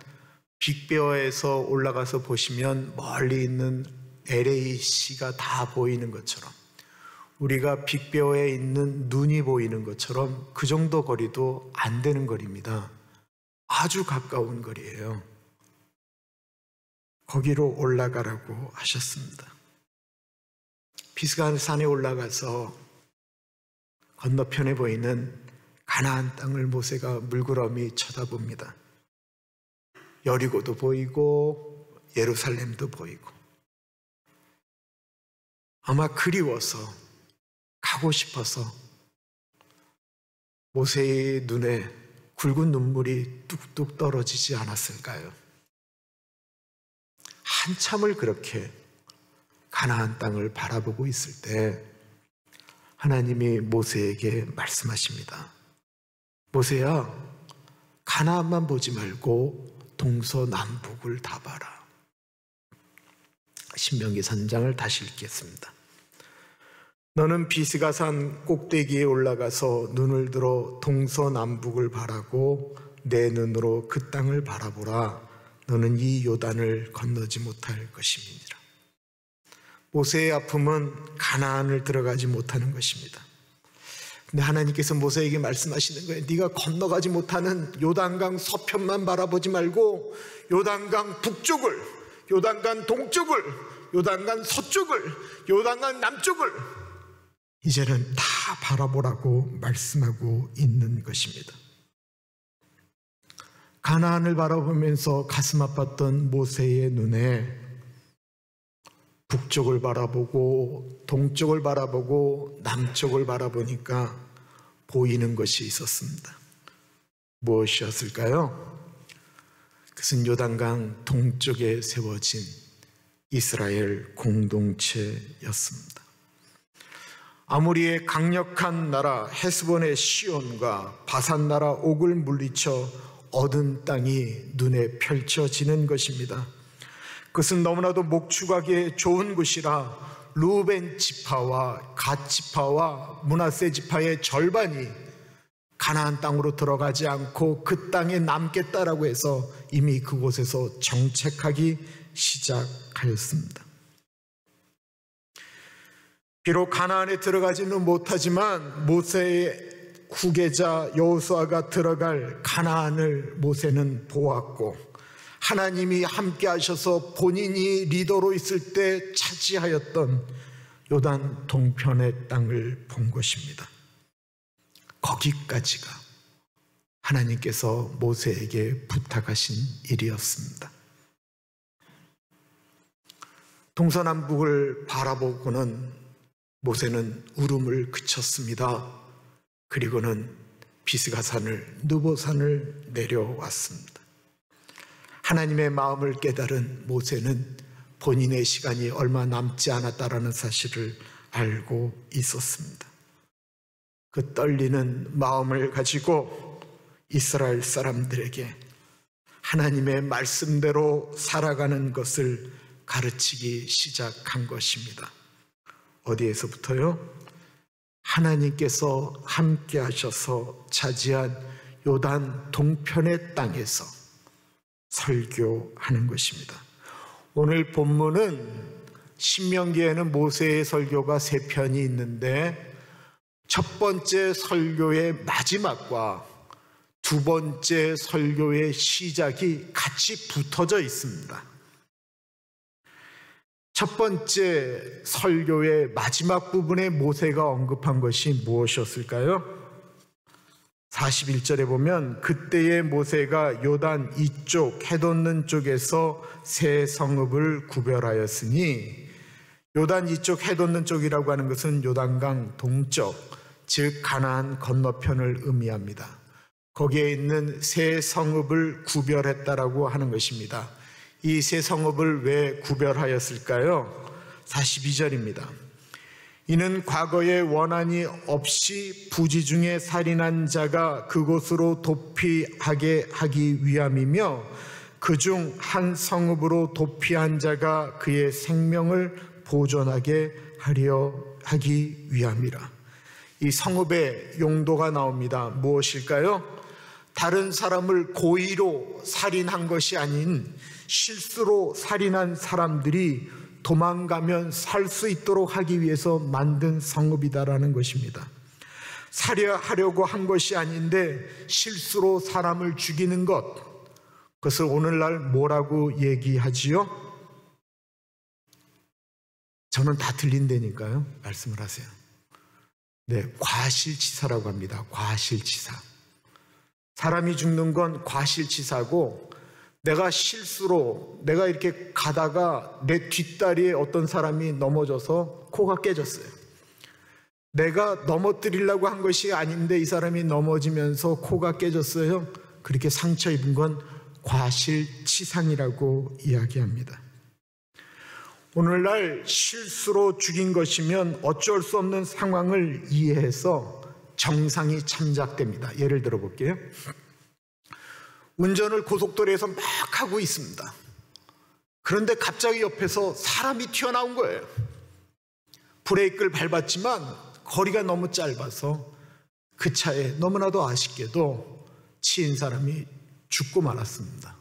빅베어에서 올라가서 보시면 멀리 있는 LAC가 다 보이는 것처럼 우리가 빅베어에 있는 눈이 보이는 것처럼 그 정도 거리도 안 되는 거리입니다. 아주 가까운 거리예요. 거기로 올라가라고 하셨습니다. 비스간 산에 올라가서 건너편에 보이는 가나안 땅을 모세가 물끄러미 쳐다봅니다. 여리고도 보이고 예루살렘도 보이고 아마 그리워서 가고 싶어서 모세의 눈에 굵은 눈물이 뚝뚝 떨어지지 않았을까요? 한참을 그렇게 가나안 땅을 바라보고 있을 때 하나님이 모세에게 말씀하십니다. 모세야, 가나안만 보지 말고 동서남북을 다 봐라. 신명기 3장을 다시 읽겠습니다. 너는 비스가산 꼭대기에 올라가서 눈을 들어 동서남북을 바라고 내 눈으로 그 땅을 바라보라. 너는 이 요단을 건너지 못할 것임이니라. 모세의 아픔은 가나안을 들어가지 못하는 것입니다. 근데 하나님께서 모세에게 말씀하시는 거예요. 네가 건너가지 못하는 요단강 서편만 바라보지 말고 요단강 북쪽을, 요단강 동쪽을, 요단강 서쪽을, 요단강 남쪽을 이제는 다 바라보라고 말씀하고 있는 것입니다. 가나안을 바라보면서 가슴 아팠던 모세의 눈에 북쪽을 바라보고 동쪽을 바라보고 남쪽을 바라보니까 보이는 것이 있었습니다. 무엇이었을까요? 그것은 요단강 동쪽에 세워진 이스라엘 공동체였습니다. 아모리의 강력한 나라 헤스본의 시온과 바산 나라 옥을 물리쳐 얻은 땅이 눈에 펼쳐지는 것입니다. 그것은 너무나도 목축하기에 좋은 곳이라 루벤 지파와 갓 지파와 므낫세 지파의 절반이 가나안 땅으로 들어가지 않고 그 땅에 남겠다라고 해서 이미 그곳에서 정착하기 시작하였습니다. 비록 가나안에 들어가지는 못하지만 모세의 후계자 여호수아가 들어갈 가나안을 모세는 보았고 하나님이 함께 하셔서 본인이 리더로 있을 때 차지하였던 요단 동편의 땅을 본 것입니다. 거기까지가 하나님께서 모세에게 부탁하신 일이었습니다. 동서남북을 바라보고는 모세는 울음을 그쳤습니다. 그리고는 비스가산을 느보산을 내려왔습니다. 하나님의 마음을 깨달은 모세는 본인의 시간이 얼마 남지 않았다라는 사실을 알고 있었습니다. 그 떨리는 마음을 가지고 이스라엘 사람들에게 하나님의 말씀대로 살아가는 것을 가르치기 시작한 것입니다. 어디에서부터요? 하나님께서 함께 하셔서 차지한 요단 동편의 땅에서 설교하는 것입니다. 오늘 본문은 신명기에는 모세의 설교가 3편이 있는데 첫 번째 설교의 마지막과 두 번째 설교의 시작이 같이 붙어져 있습니다. 첫 번째 설교의 마지막 부분에 모세가 언급한 것이 무엇이었을까요? 41절에 보면 그때의 모세가 요단 이쪽 해돋는 쪽에서 세 성읍을 구별하였으니, 요단 이쪽 해돋는 쪽이라고 하는 것은 요단강 동쪽, 즉 가나안 건너편을 의미합니다. 거기에 있는 세 성읍을 구별했다라고 하는 것입니다. 이 세 성읍을 왜 구별하였을까요? 42절입니다. 이는 과거에 원한이 없이 부지 중에 살인한 자가 그곳으로 도피하게 하기 위함이며 그중 한 성읍으로 도피한 자가 그의 생명을 보존하게 하려 하기 위함이라. 이 성읍의 용도가 나옵니다. 무엇일까요? 다른 사람을 고의로 살인한 것이 아닌 실수로 살인한 사람들이 도망가면 살 수 있도록 하기 위해서 만든 성읍이다라는 것입니다. 살해하려고 한 것이 아닌데 실수로 사람을 죽이는 것, 그것을 오늘날 뭐라고 얘기하지요? 저는 다 들린다니까요. 말씀을 하세요. 네, 과실치사라고 합니다. 과실치사. 사람이 죽는 건 과실치사고, 내가 실수로 내가 이렇게 가다가 내 뒷다리에 어떤 사람이 넘어져서 코가 깨졌어요. 내가 넘어뜨리려고 한 것이 아닌데 이 사람이 넘어지면서 코가 깨졌어요. 그렇게 상처 입은 건 과실치상이라고 이야기합니다. 오늘날 실수로 죽인 것이면 어쩔 수 없는 상황을 이해해서 정상이 참작됩니다. 예를 들어 볼게요. 운전을 고속도로에서 막 하고 있습니다. 그런데 갑자기 옆에서 사람이 튀어나온 거예요. 브레이크를 밟았지만 거리가 너무 짧아서 그 차에 너무나도 아쉽게도 치인 사람이 죽고 말았습니다.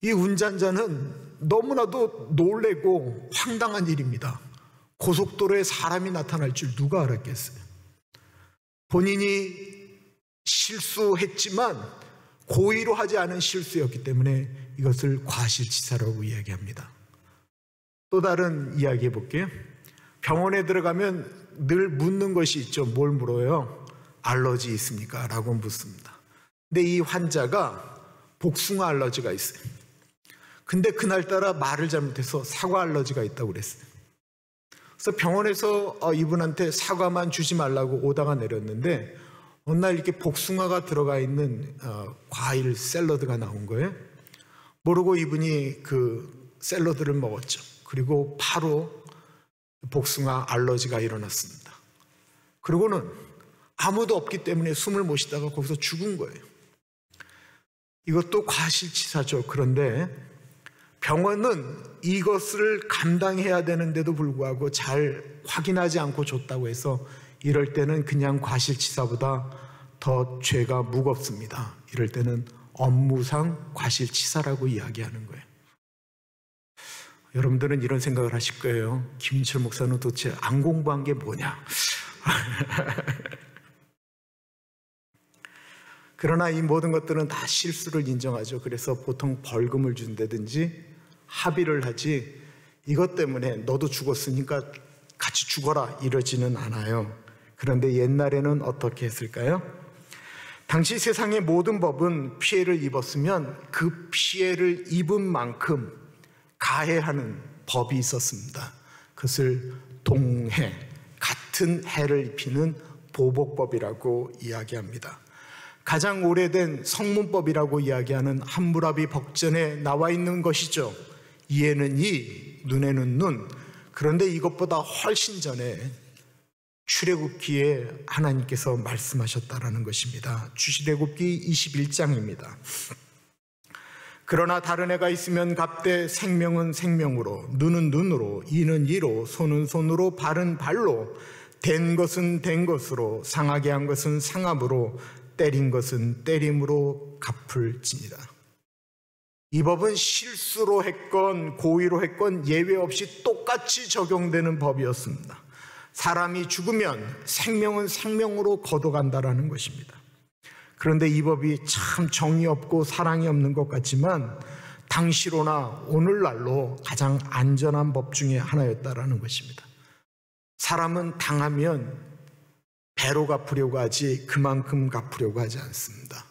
이 운전자는 너무나도 놀래고 황당한 일입니다. 고속도로에 사람이 나타날 줄 누가 알았겠어요? 본인이 실수했지만 고의로 하지 않은 실수였기 때문에 이것을 과실치사라고 이야기합니다. 또 다른 이야기 해볼게요. 병원에 들어가면 늘 묻는 것이 있죠. 뭘 물어요? 알러지 있습니까? 라고 묻습니다. 근데 이 환자가 복숭아 알러지가 있어요. 근데 그날따라 말을 잘못해서 사과 알러지가 있다고 그랬어요. 그래서 병원에서 이분한테 사과만 주지 말라고 오다가 내렸는데 어느 날 이렇게 복숭아가 들어가 있는 과일 샐러드가 나온 거예요. 모르고 이분이 그 샐러드를 먹었죠. 그리고 바로 복숭아 알러지가 일어났습니다. 그리고는 아무도 없기 때문에 숨을 못 쉬다가 거기서 죽은 거예요. 이것도 과실치사죠. 그런데 병원은 이것을 감당해야 되는데도 불구하고 잘 확인하지 않고 줬다고 해서 이럴 때는 그냥 과실치사보다 더 죄가 무겁습니다. 이럴 때는 업무상 과실치사라고 이야기하는 거예요. 여러분들은 이런 생각을 하실 거예요. 김인철 목사는 도대체 안 공부한 게 뭐냐? 그러나 이 모든 것들은 다 실수를 인정하죠. 그래서 보통 벌금을 준다든지 합의를 하지, 이것 때문에 너도 죽었으니까 같이 죽어라 이러지는 않아요. 그런데 옛날에는 어떻게 했을까요? 당시 세상의 모든 법은 피해를 입었으면 그 피해를 입은 만큼 가해하는 법이 있었습니다. 그것을 동해, 같은 해를 입히는 보복법이라고 이야기합니다. 가장 오래된 성문법이라고 이야기하는 함무라비 법전에 나와 있는 것이죠. 이에는 이, 눈에는 눈. 그런데 이것보다 훨씬 전에 출애굽기에 하나님께서 말씀하셨다라는 것입니다. 출애굽기 21장입니다. 그러나 다른 애가 있으면 갑되 생명은 생명으로, 눈은 눈으로, 이는 이로, 손은 손으로, 발은 발로, 된 것은 된 것으로, 상하게 한 것은 상함으로, 때린 것은 때림으로 갚을지니라. 이 법은 실수로 했건 고의로 했건 예외 없이 똑같이 적용되는 법이었습니다. 사람이 죽으면 생명은 생명으로 걷어간다라는 것입니다. 그런데 이 법이 참 정이 없고 사랑이 없는 것 같지만 당시로나 오늘날로 가장 안전한 법 중에 하나였다라는 것입니다. 사람은 당하면 배로 갚으려고 하지 그만큼 갚으려고 하지 않습니다.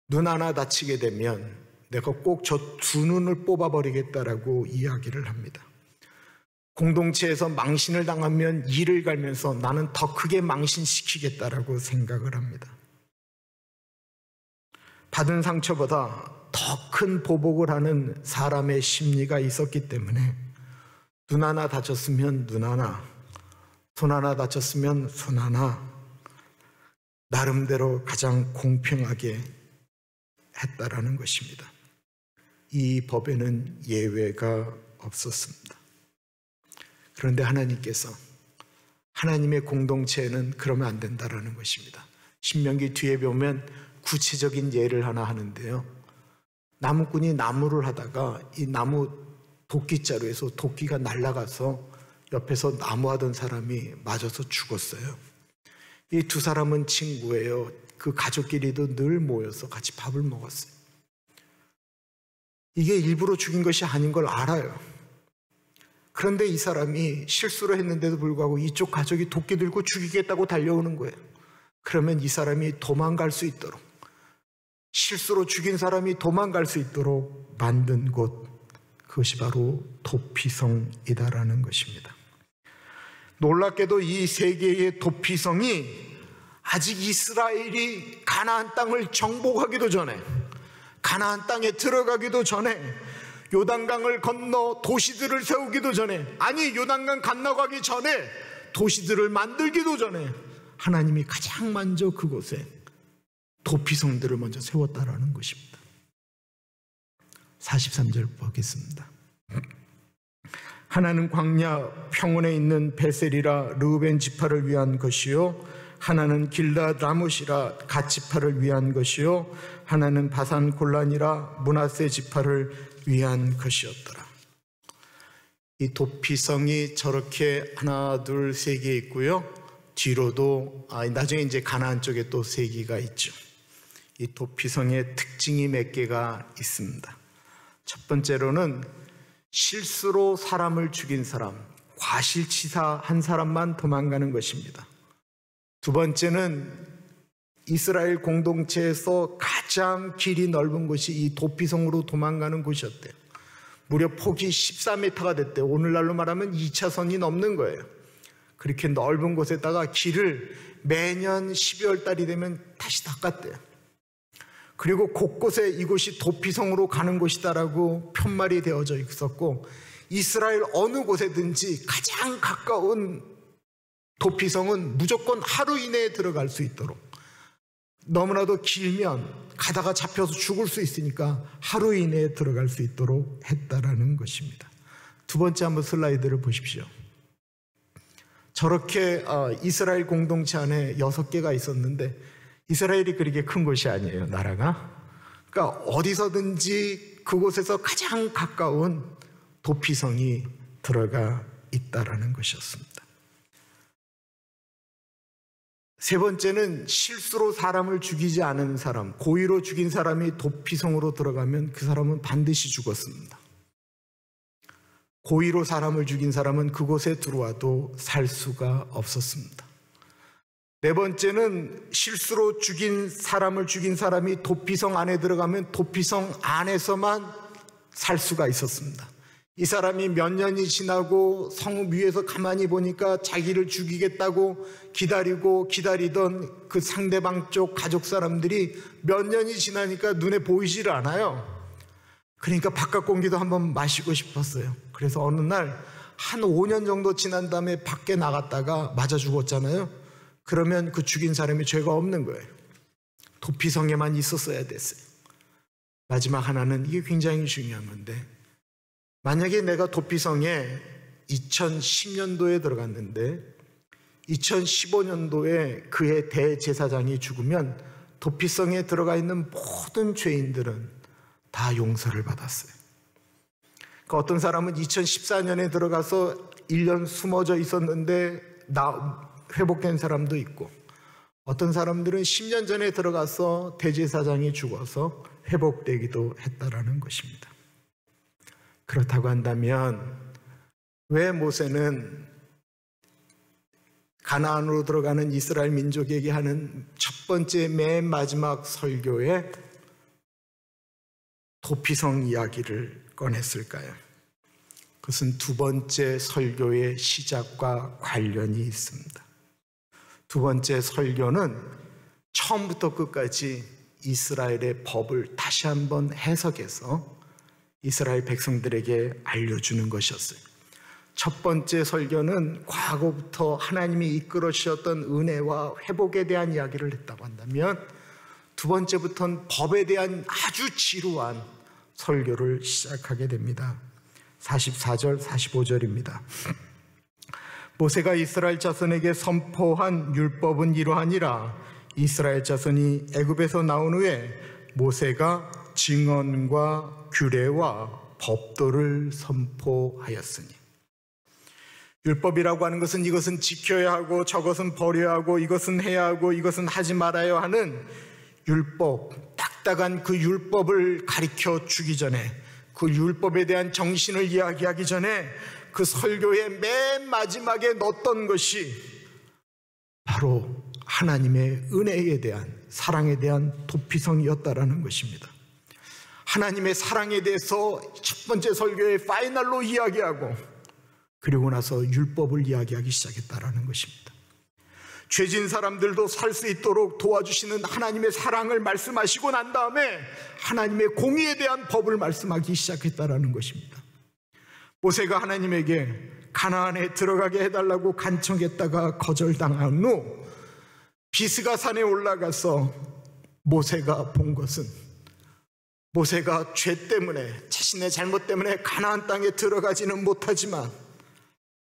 눈 하나 다치게 되면 내가 꼭 저 두 눈을 뽑아버리겠다라고 이야기를 합니다. 공동체에서 망신을 당하면 이를 갈면서 나는 더 크게 망신시키겠다라고 생각을 합니다. 받은 상처보다 더 큰 보복을 하는 사람의 심리가 있었기 때문에 눈 하나 다쳤으면 눈 하나, 손 하나 다쳤으면 손 하나, 나름대로 가장 공평하게 했다라는 것입니다. 이 법에는 예외가 없었습니다. 그런데 하나님께서 하나님의 공동체에는 그러면 안 된다라는 것입니다. 신명기 뒤에 보면 구체적인 예를 하나 하는데요. 나무꾼이 나무를 하다가 이 나무 도끼자루에서 도끼가 날아가서 옆에서 나무하던 사람이 맞아서 죽었어요. 이 두 사람은 친구예요. 그 가족끼리도 늘 모여서 같이 밥을 먹었어요. 이게 일부러 죽인 것이 아닌 걸 알아요. 그런데 이 사람이 실수를 했는데도 불구하고 이쪽 가족이 도끼 들고 죽이겠다고 달려오는 거예요. 그러면 이 사람이 도망갈 수 있도록, 실수로 죽인 사람이 도망갈 수 있도록 만든 곳, 그것이 바로 도피성이다라는 것입니다. 놀랍게도 이 세 개의 도피성이 아직 이스라엘이 가나안 땅을 정복하기도 전에, 가나안 땅에 들어가기도 전에, 요단강을 건너 도시들을 세우기도 전에, 아니 요단강 건너가기 전에 도시들을 만들기도 전에 하나님이 가장 먼저 그곳에 도피성들을 먼저 세웠다라는 것입니다. 43절 보겠습니다. 하나는 광야 평원에 있는 베셀이라 르우벤 지파를 위한 것이요, 하나는 길앗 라못이라 갓 지파를 위한 것이요, 하나는 바산 골란이라 므낫세 지파를 위한 것이었더라. 이 도피성이 저렇게 하나 둘 세 개 있고요, 뒤로도 나중에 이제 가나안 쪽에 또 세 개가 있죠. 이 도피성의 특징이 몇 개가 있습니다. 첫 번째로는 실수로 사람을 죽인 사람, 과실치사한 사람만 도망가는 것입니다. 두 번째는 이스라엘 공동체에서 가장 길이 넓은 곳이 이 도피성으로 도망가는 곳이었대요. 무려 폭이 14m가 됐대요. 오늘날로 말하면 2차선이 넘는 거예요. 그렇게 넓은 곳에다가 길을 매년 12월 달이 되면 다시 닦았대요. 그리고 곳곳에 이곳이 도피성으로 가는 곳이다라고 편말이 되어져 있었고, 이스라엘 어느 곳에든지 가장 가까운 도피성은 무조건 하루 이내에 들어갈 수 있도록, 너무나도 길면 가다가 잡혀서 죽을 수 있으니까 하루 이내에 들어갈 수 있도록 했다라는 것입니다. 두 번째 한번 슬라이드를 보십시오. 저렇게 이스라엘 공동체 안에 6개가 있었는데, 이스라엘이 그렇게 큰 곳이 아니에요, 나라가. 그러니까 어디서든지 그곳에서 가장 가까운 도피성이 들어가 있다라는 것이었습니다. 세 번째는 실수로 사람을 죽이지 않은 사람, 고의로 죽인 사람이 도피성으로 들어가면 그 사람은 반드시 죽었습니다. 고의로 사람을 죽인 사람은 그곳에 들어와도 살 수가 없었습니다. 네 번째는 실수로 사람을 죽인 사람이 도피성 안에 들어가면 도피성 안에서만 살 수가 있었습니다. 이 사람이 몇 년이 지나고 성 위에서 가만히 보니까 자기를 죽이겠다고 기다리던 그 상대방 쪽 가족 사람들이 몇 년이 지나니까 눈에 보이지를 않아요. 그러니까 바깥 공기도 한번 마시고 싶었어요. 그래서 어느 날 한 5년 정도 지난 다음에 밖에 나갔다가 맞아 죽었잖아요. 그러면 그 죽인 사람이 죄가 없는 거예요. 도피성에만 있었어야 됐어요. 마지막 하나는, 이게 굉장히 중요한 건데, 만약에 내가 도피성에 2010년도에 들어갔는데 2015년도에 그의 대제사장이 죽으면 도피성에 들어가 있는 모든 죄인들은 다 용서를 받았어요. 그러니까 어떤 사람은 2014년에 들어가서 1년 숨어져 있었는데 회복된 사람도 있고, 어떤 사람들은 10년 전에 들어가서 대제사장이 죽어서 회복되기도 했다라는 것입니다. 그렇다고 한다면 왜 모세는 가나안으로 들어가는 이스라엘 민족에게 하는 첫 번째 맨 마지막 설교에 도피성 이야기를 꺼냈을까요? 그것은 두 번째 설교의 시작과 관련이 있습니다. 두 번째 설교는 처음부터 끝까지 이스라엘의 법을 다시 한번 해석해서 이스라엘 백성들에게 알려주는 것이었어요. 첫 번째 설교는 과거부터 하나님이 이끌어 주셨던 은혜와 회복에 대한 이야기를 했다고 한다면, 두 번째부터는 법에 대한 아주 지루한 설교를 시작하게 됩니다. 44절, 45절입니다. 모세가 이스라엘 자손에게 선포한 율법은 이러하니라. 이스라엘 자손이 애굽에서 나온 후에 모세가 증언과 규례와 법도를 선포하였으니. 율법이라고 하는 것은 이것은 지켜야 하고 저것은 버려야 하고 이것은 해야 하고 이것은 하지 말아야 하는 율법, 딱딱한 그 율법을 가르쳐 주기 전에, 그 율법에 대한 정신을 이야기하기 전에 그 설교의 맨 마지막에 넣었던 것이 바로 하나님의 은혜에 대한, 사랑에 대한 도피성이었다라는 것입니다. 하나님의 사랑에 대해서 첫 번째 설교의 파이널로 이야기하고, 그리고 나서 율법을 이야기하기 시작했다라는 것입니다. 죄진 사람들도 살 수 있도록 도와주시는 하나님의 사랑을 말씀하시고 난 다음에 하나님의 공의에 대한 법을 말씀하기 시작했다라는 것입니다. 모세가 하나님에게 가나안에 들어가게 해달라고 간청했다가 거절당한 후 비스가 산에 올라가서 모세가 본 것은, 모세가 죄 때문에, 자신의 잘못 때문에 가나안 땅에 들어가지는 못하지만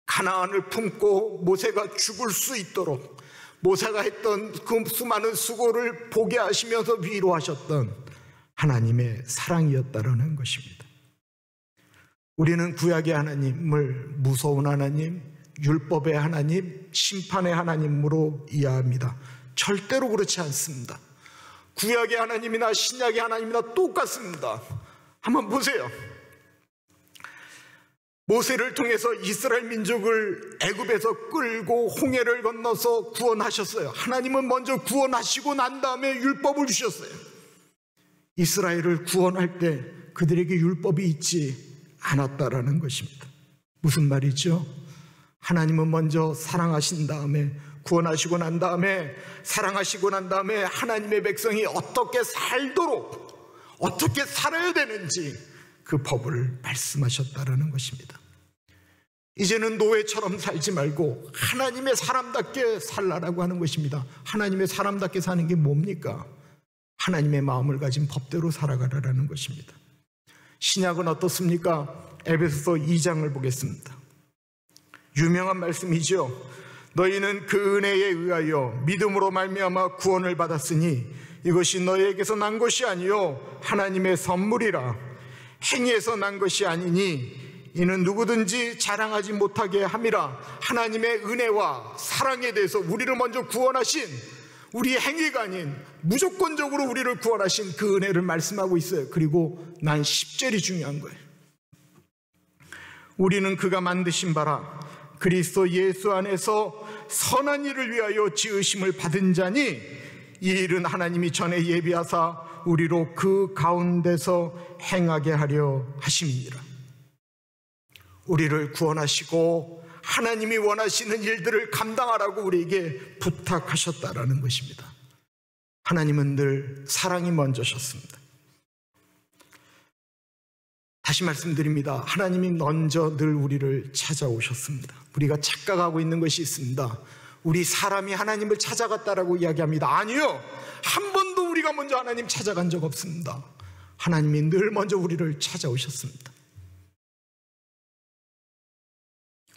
가나안을 품고 모세가 죽을 수 있도록 모세가 했던 그 수많은 수고를 보게 하시면서 위로하셨던 하나님의 사랑이었다라는 것입니다. 우리는 구약의 하나님을 무서운 하나님, 율법의 하나님, 심판의 하나님으로 이해합니다. 절대로 그렇지 않습니다. 구약의 하나님이나 신약의 하나님이나 똑같습니다. 한번 보세요. 모세를 통해서 이스라엘 민족을 애굽에서 끌고 홍해를 건너서 구원하셨어요. 하나님은 먼저 구원하시고 난 다음에 율법을 주셨어요. 이스라엘을 구원할 때 그들에게 율법이 있지 않았다라는 것입니다. 무슨 말이죠? 하나님은 먼저 사랑하신 다음에, 구원하시고 난 다음에, 사랑하시고 난 다음에 하나님의 백성이 어떻게 살도록, 어떻게 살아야 되는지 그 법을 말씀하셨다라는 것입니다. 이제는 노예처럼 살지 말고 하나님의 사람답게 살라라고 하는 것입니다. 하나님의 사람답게 사는 게 뭡니까? 하나님의 마음을 가진 법대로 살아가라라는 것입니다. 신약은 어떻습니까? 에베소서 2장을 보겠습니다. 유명한 말씀이죠. 너희는 그 은혜에 의하여 믿음으로 말미암아 구원을 받았으니 이것이 너희에게서 난 것이 아니요 하나님의 선물이라. 행위에서 난 것이 아니니 이는 누구든지 자랑하지 못하게 함이라. 하나님의 은혜와 사랑에 대해서 우리를 먼저 구원하신, 우리의 행위가 아닌 무조건적으로 우리를 구원하신 그 은혜를 말씀하고 있어요. 그리고 난 10절이 중요한 거예요. 우리는 그가 만드신 바라 그리스도 예수 안에서 선한 일을 위하여 지으심을 받은 자니 이 일은 하나님이 전에 예비하사 우리로 그 가운데서 행하게 하려 하심이니라. 우리를 구원하시고 하나님이 원하시는 일들을 감당하라고 우리에게 부탁하셨다라는 것입니다. 하나님은 늘 사랑이 먼저셨습니다. 다시 말씀드립니다. 하나님이 먼저 늘 우리를 찾아오셨습니다. 우리가 착각하고 있는 것이 있습니다. 우리 사람이 하나님을 찾아갔다라고 이야기합니다. 아니요, 한 번도 우리가 먼저 하나님 찾아간 적 없습니다. 하나님이 늘 먼저 우리를 찾아오셨습니다.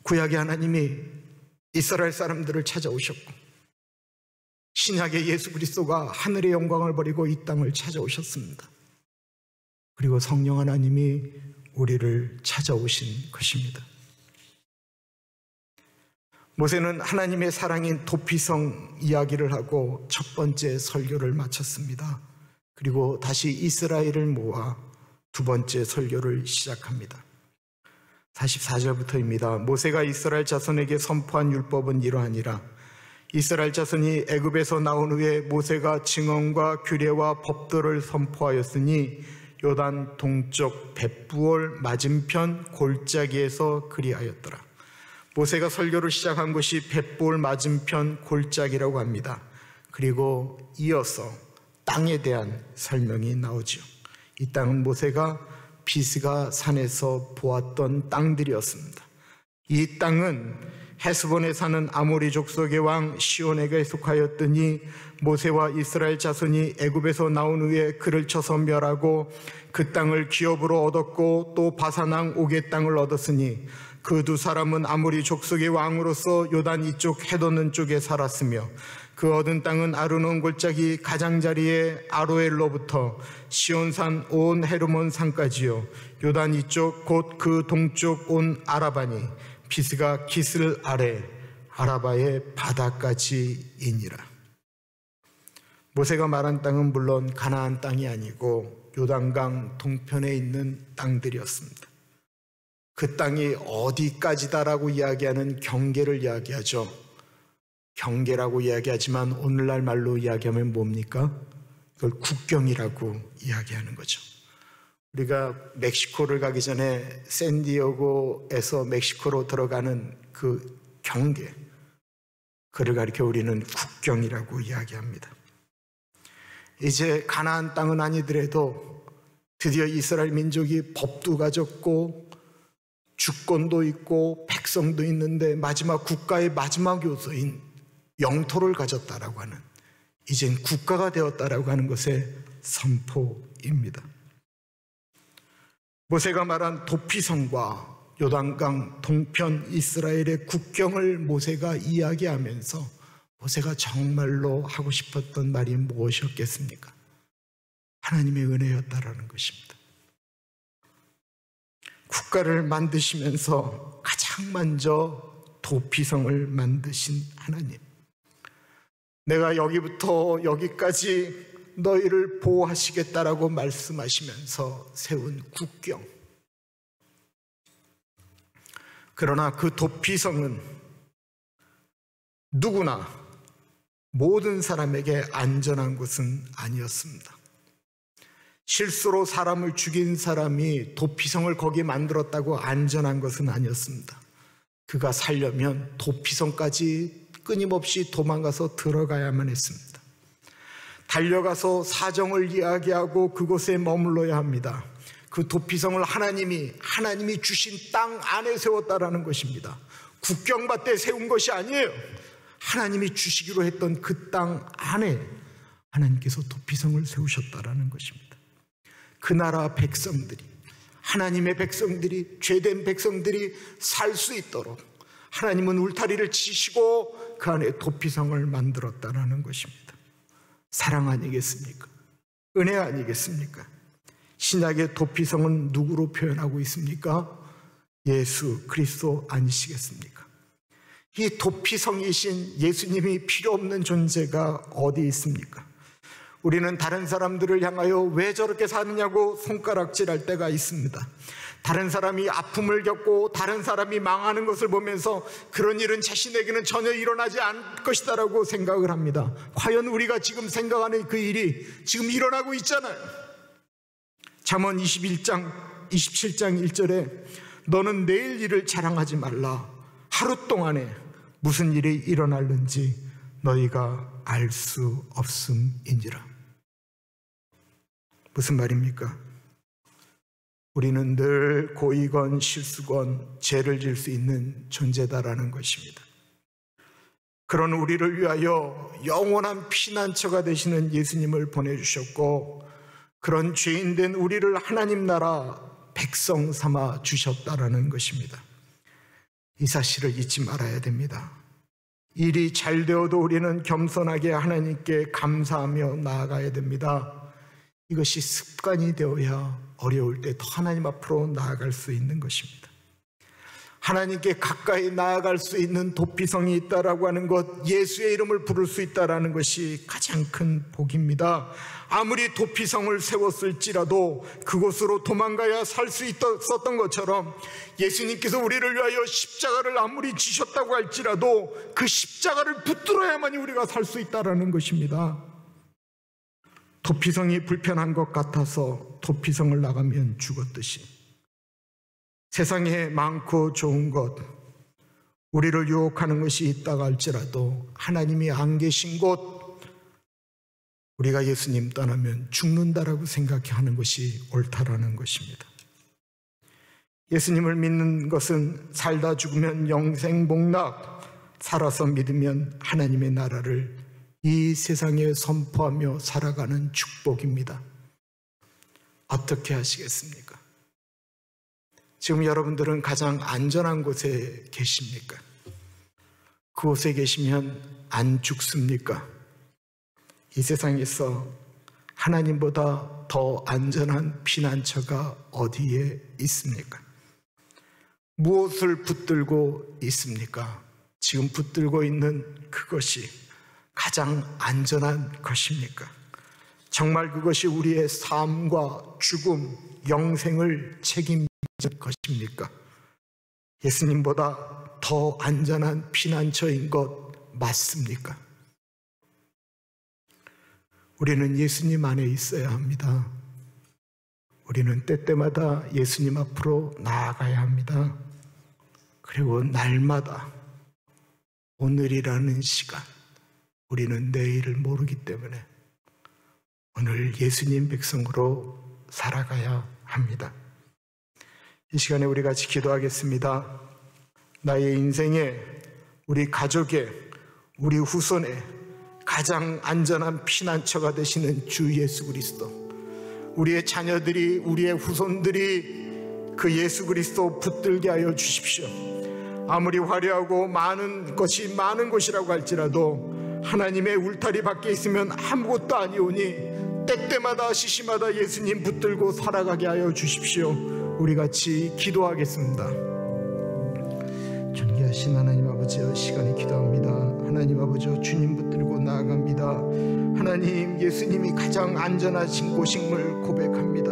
구약의 하나님이 이스라엘 사람들을 찾아오셨고, 신약의 예수 그리스도가 하늘의 영광을 버리고 이 땅을 찾아오셨습니다. 그리고 성령 하나님이 우리를 찾아오신 것입니다. 모세는 하나님의 사랑인 도피성 이야기를 하고 첫 번째 설교를 마쳤습니다. 그리고 다시 이스라엘을 모아 두 번째 설교를 시작합니다. 44절부터입니다. 모세가 이스라엘 자손에게 선포한 율법은 이러하니라. 이스라엘 자손이 애굽에서 나온 후에 모세가 증언과 규례와 법도를 선포하였으니 요단 동쪽 벳부올 맞은편 골짜기에서 그리하였더라. 모세가 설교를 시작한 곳이 벳부올 맞은편 골짜기라고 합니다. 그리고 이어서 땅에 대한 설명이 나오죠. 이 땅은 모세가 비스가 산에서 보았던 땅들이었습니다. 이 땅은 헤스본에 사는 아모리 족속의 왕 시온에게 속하였더니 모세와 이스라엘 자손이 애굽에서 나온 후에 그를 쳐서 멸하고 그 땅을 기업으로 얻었고 또 바산왕 옥의 땅을 얻었으니 그 두 사람은 아모리 족속의 왕으로서 요단 이쪽 해돋는 쪽에 살았으며 그 얻은 땅은 아르논 골짜기 가장자리의 아로엘로부터 시온산 온 헤르몬 산까지요 요단 이쪽 곧 그 동쪽 온 아라바니 비스가 기슬 아래 아라바의 바다까지이니라. 모세가 말한 땅은 물론 가나안 땅이 아니고 요단강 동편에 있는 땅들이었습니다. 그 땅이 어디까지다라고 이야기하는 경계를 이야기하죠. 경계라고 이야기하지만 오늘날 말로 이야기하면 뭡니까? 그걸 국경이라고 이야기하는 거죠. 우리가 멕시코를 가기 전에 샌디에고에서 멕시코로 들어가는 그 경계, 그를 가리켜 우리는 국경이라고 이야기합니다. 이제 가나안 땅은 아니더라도 드디어 이스라엘 민족이 법도 가졌고 주권도 있고 백성도 있는데 마지막 국가의 마지막 요소인 영토를 가졌다라고 하는, 이젠 국가가 되었다라고 하는 것의 선포입니다. 모세가 말한 도피성과 요단강 동편 이스라엘의 국경을 모세가 이야기하면서 모세가 정말로 하고 싶었던 말이 무엇이었겠습니까? 하나님의 은혜였다라는 것입니다. 국가를 만드시면서 가장 먼저 도피성을 만드신 하나님, 내가 여기부터 여기까지 너희를 보호하시겠다라고 말씀하시면서 세운 국경. 그러나 그 도피성은 누구나 모든 사람에게 안전한 곳은 아니었습니다. 실수로 사람을 죽인 사람이 도피성을 거기에 만들었다고 안전한 것은 아니었습니다. 그가 살려면 도피성까지 끊임없이 도망가서 들어가야만 했습니다. 달려가서 사정을 이야기하고 그곳에 머물러야 합니다. 그 도피성을 하나님이 주신 땅 안에 세웠다라는 것입니다. 국경밭에 세운 것이 아니에요. 하나님이 주시기로 했던 그 땅 안에 하나님께서 도피성을 세우셨다라는 것입니다. 그 나라 백성들이, 하나님의 백성들이, 죄된 백성들이 살 수 있도록 하나님은 울타리를 치시고 그 안에 도피성을 만들었다라는 것입니다. 사랑 아니겠습니까? 은혜 아니겠습니까? 신약의 도피성은 누구로 표현하고 있습니까? 예수 그리스도 아니시겠습니까? 이 도피성이신 예수님이 필요 없는 존재가 어디 있습니까? 우리는 다른 사람들을 향하여 왜 저렇게 사느냐고 손가락질할 때가 있습니다. 다른 사람이 아픔을 겪고 다른 사람이 망하는 것을 보면서 그런 일은 자신에게는 전혀 일어나지 않을 것이다라고 생각을 합니다. 과연 우리가 지금 생각하는 그 일이 지금 일어나고 있잖아요. 잠언 27장 1절에 너는 내일 일을 자랑하지 말라. 하루 동안에 무슨 일이 일어날는지 너희가 알 수 없음이니라. 무슨 말입니까? 우리는 늘 고이건 실수건 죄를 질 수 있는 존재다라는 것입니다. 그런 우리를 위하여 영원한 피난처가 되시는 예수님을 보내주셨고 그런 죄인된 우리를 하나님 나라 백성 삼아 주셨다라는 것입니다. 이 사실을 잊지 말아야 됩니다. 일이 잘 되어도 우리는 겸손하게 하나님께 감사하며 나아가야 됩니다. 이것이 습관이 되어야 어려울 때 더 하나님 앞으로 나아갈 수 있는 것입니다. 하나님께 가까이 나아갈 수 있는 도피성이 있다라고 하는 것, 예수의 이름을 부를 수 있다라는 것이 가장 큰 복입니다. 아무리 도피성을 세웠을지라도 그곳으로 도망가야 살 수 있었던 것처럼 예수님께서 우리를 위하여 십자가를 아무리 지셨다고 할지라도 그 십자가를 붙들어야만이 우리가 살 수 있다라는 것입니다. 도피성이 불편한 것 같아서 도피성을 나가면 죽었듯이 세상에 많고 좋은 것, 우리를 유혹하는 것이 있다고 할지라도 하나님이 안 계신 곳, 우리가 예수님 떠나면 죽는다라고 생각하는 것이 옳다라는 것입니다. 예수님을 믿는 것은 살다 죽으면 영생복락, 살아서 믿으면 하나님의 나라를 이 세상에 선포하며 살아가는 축복입니다. 어떻게 하시겠습니까? 지금 여러분들은 가장 안전한 곳에 계십니까? 그곳에 계시면 안 죽습니까? 이 세상에서 하나님보다 더 안전한 피난처가 어디에 있습니까? 무엇을 붙들고 있습니까? 지금 붙들고 있는 그것이 가장 안전한 것입니까? 정말 그것이 우리의 삶과 죽음, 영생을 책임질 것입니까? 예수님보다 더 안전한 피난처인 것 맞습니까? 우리는 예수님 안에 있어야 합니다. 우리는 때때마다 예수님 앞으로 나아가야 합니다. 그리고 날마다 오늘이라는 시간, 우리는 내일을 모르기 때문에 오늘 예수님 백성으로 살아가야 합니다. 이 시간에 우리 같이 기도하겠습니다. 나의 인생에, 우리 가족에, 우리 후손에 가장 안전한 피난처가 되시는 주 예수 그리스도, 우리의 자녀들이, 우리의 후손들이 그 예수 그리스도 붙들게 하여 주십시오. 아무리 화려하고 많은 것이 많은 곳이라고 할지라도 하나님의 울타리 밖에 있으면 아무것도 아니오니 때때마다 시시마다 예수님 붙들고 살아가게 하여 주십시오. 우리 같이 기도하겠습니다. 존귀하신 하나님 아버지여, 시간에 기도합니다. 하나님 아버지여, 주님 붙들고 나아갑니다. 하나님, 예수님이 가장 안전하신 곳임을 고백합니다.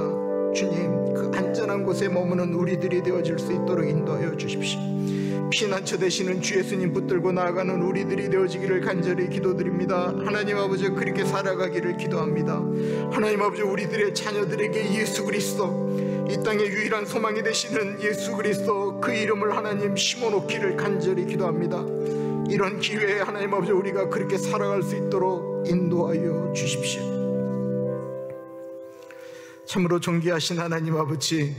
주님, 그 안전한 곳에 머무는 우리들이 되어질 수 있도록 인도하여 주십시오. 피난처 되시는 주 예수님 붙들고 나아가는 우리들이 되어지기를 간절히 기도드립니다. 하나님 아버지, 그렇게 살아가기를 기도합니다. 하나님 아버지, 우리들의 자녀들에게 예수 그리스도, 이 땅의 유일한 소망이 되시는 예수 그리스도, 그 이름을 하나님 심어놓기를 간절히 기도합니다. 이런 기회에 하나님 아버지, 우리가 그렇게 살아갈 수 있도록 인도하여 주십시오. 참으로 존귀하신 하나님 아버지,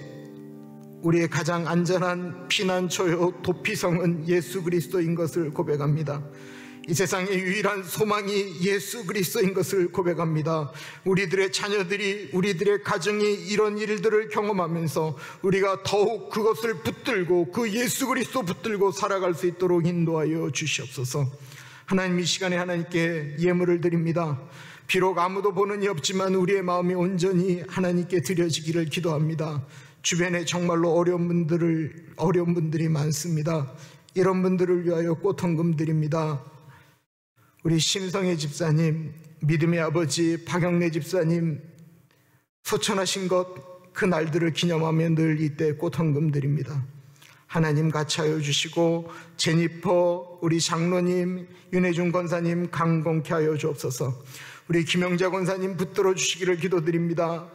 우리의 가장 안전한 피난처요 도피성은 예수 그리스도인 것을 고백합니다. 이 세상의 유일한 소망이 예수 그리스도인 것을 고백합니다. 우리들의 자녀들이, 우리들의 가정이 이런 일들을 경험하면서 우리가 더욱 그것을 붙들고, 그 예수 그리스도 붙들고 살아갈 수 있도록 인도하여 주시옵소서. 하나님, 이 시간에 하나님께 예물을 드립니다. 비록 아무도 보는 이 없지만 우리의 마음이 온전히 하나님께 드려지기를 기도합니다. 주변에 정말로 어려운 분들이 많습니다. 이런 분들을 위하여 꽃헌금 드립니다. 우리 심성애 집사님, 믿음의 아버지 박영래 집사님 소천하신 것, 그 날들을 기념하며 늘 이때 꽃헌금 드립니다. 하나님 같이 하여 주시고, 제니퍼 우리 장로님, 윤혜준 권사님 강건케 하여 주옵소서. 우리 김영자 권사님 붙들어 주시기를 기도드립니다.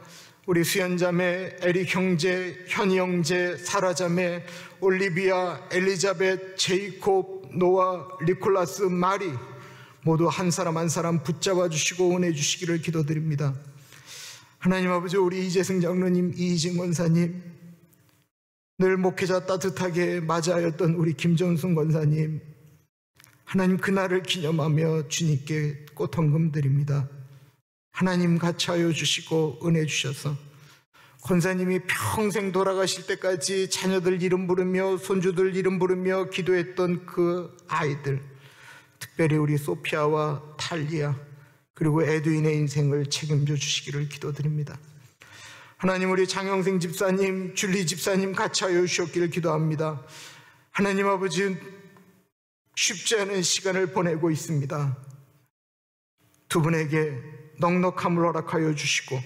우리 수연자매, 에릭 형제, 현이 형제, 사라자매, 올리비아, 엘리자벳, 제이콥, 노아, 니콜라스, 마리 모두 한 사람 한 사람 붙잡아 주시고 은혜 주시기를 기도드립니다. 하나님 아버지, 우리 이재승 장로님, 이희진 권사님, 늘 목회자 따뜻하게 맞이하였던 우리 김정순 권사님, 하나님 그날을 기념하며 주님께 꽃헌금 드립니다. 하나님 같이 하여 주시고 은혜 주셔서 권사님이 평생 돌아가실 때까지 자녀들 이름 부르며 손주들 이름 부르며 기도했던 그 아이들, 특별히 우리 소피아와 탈리아, 그리고 에드윈의 인생을 책임져 주시기를 기도드립니다. 하나님, 우리 장영생 집사님, 줄리 집사님 같이 하여 주셨기를 기도합니다. 하나님 아버지, 쉽지 않은 시간을 보내고 있습니다. 두 분에게 넉넉함을 허락하여 주시고,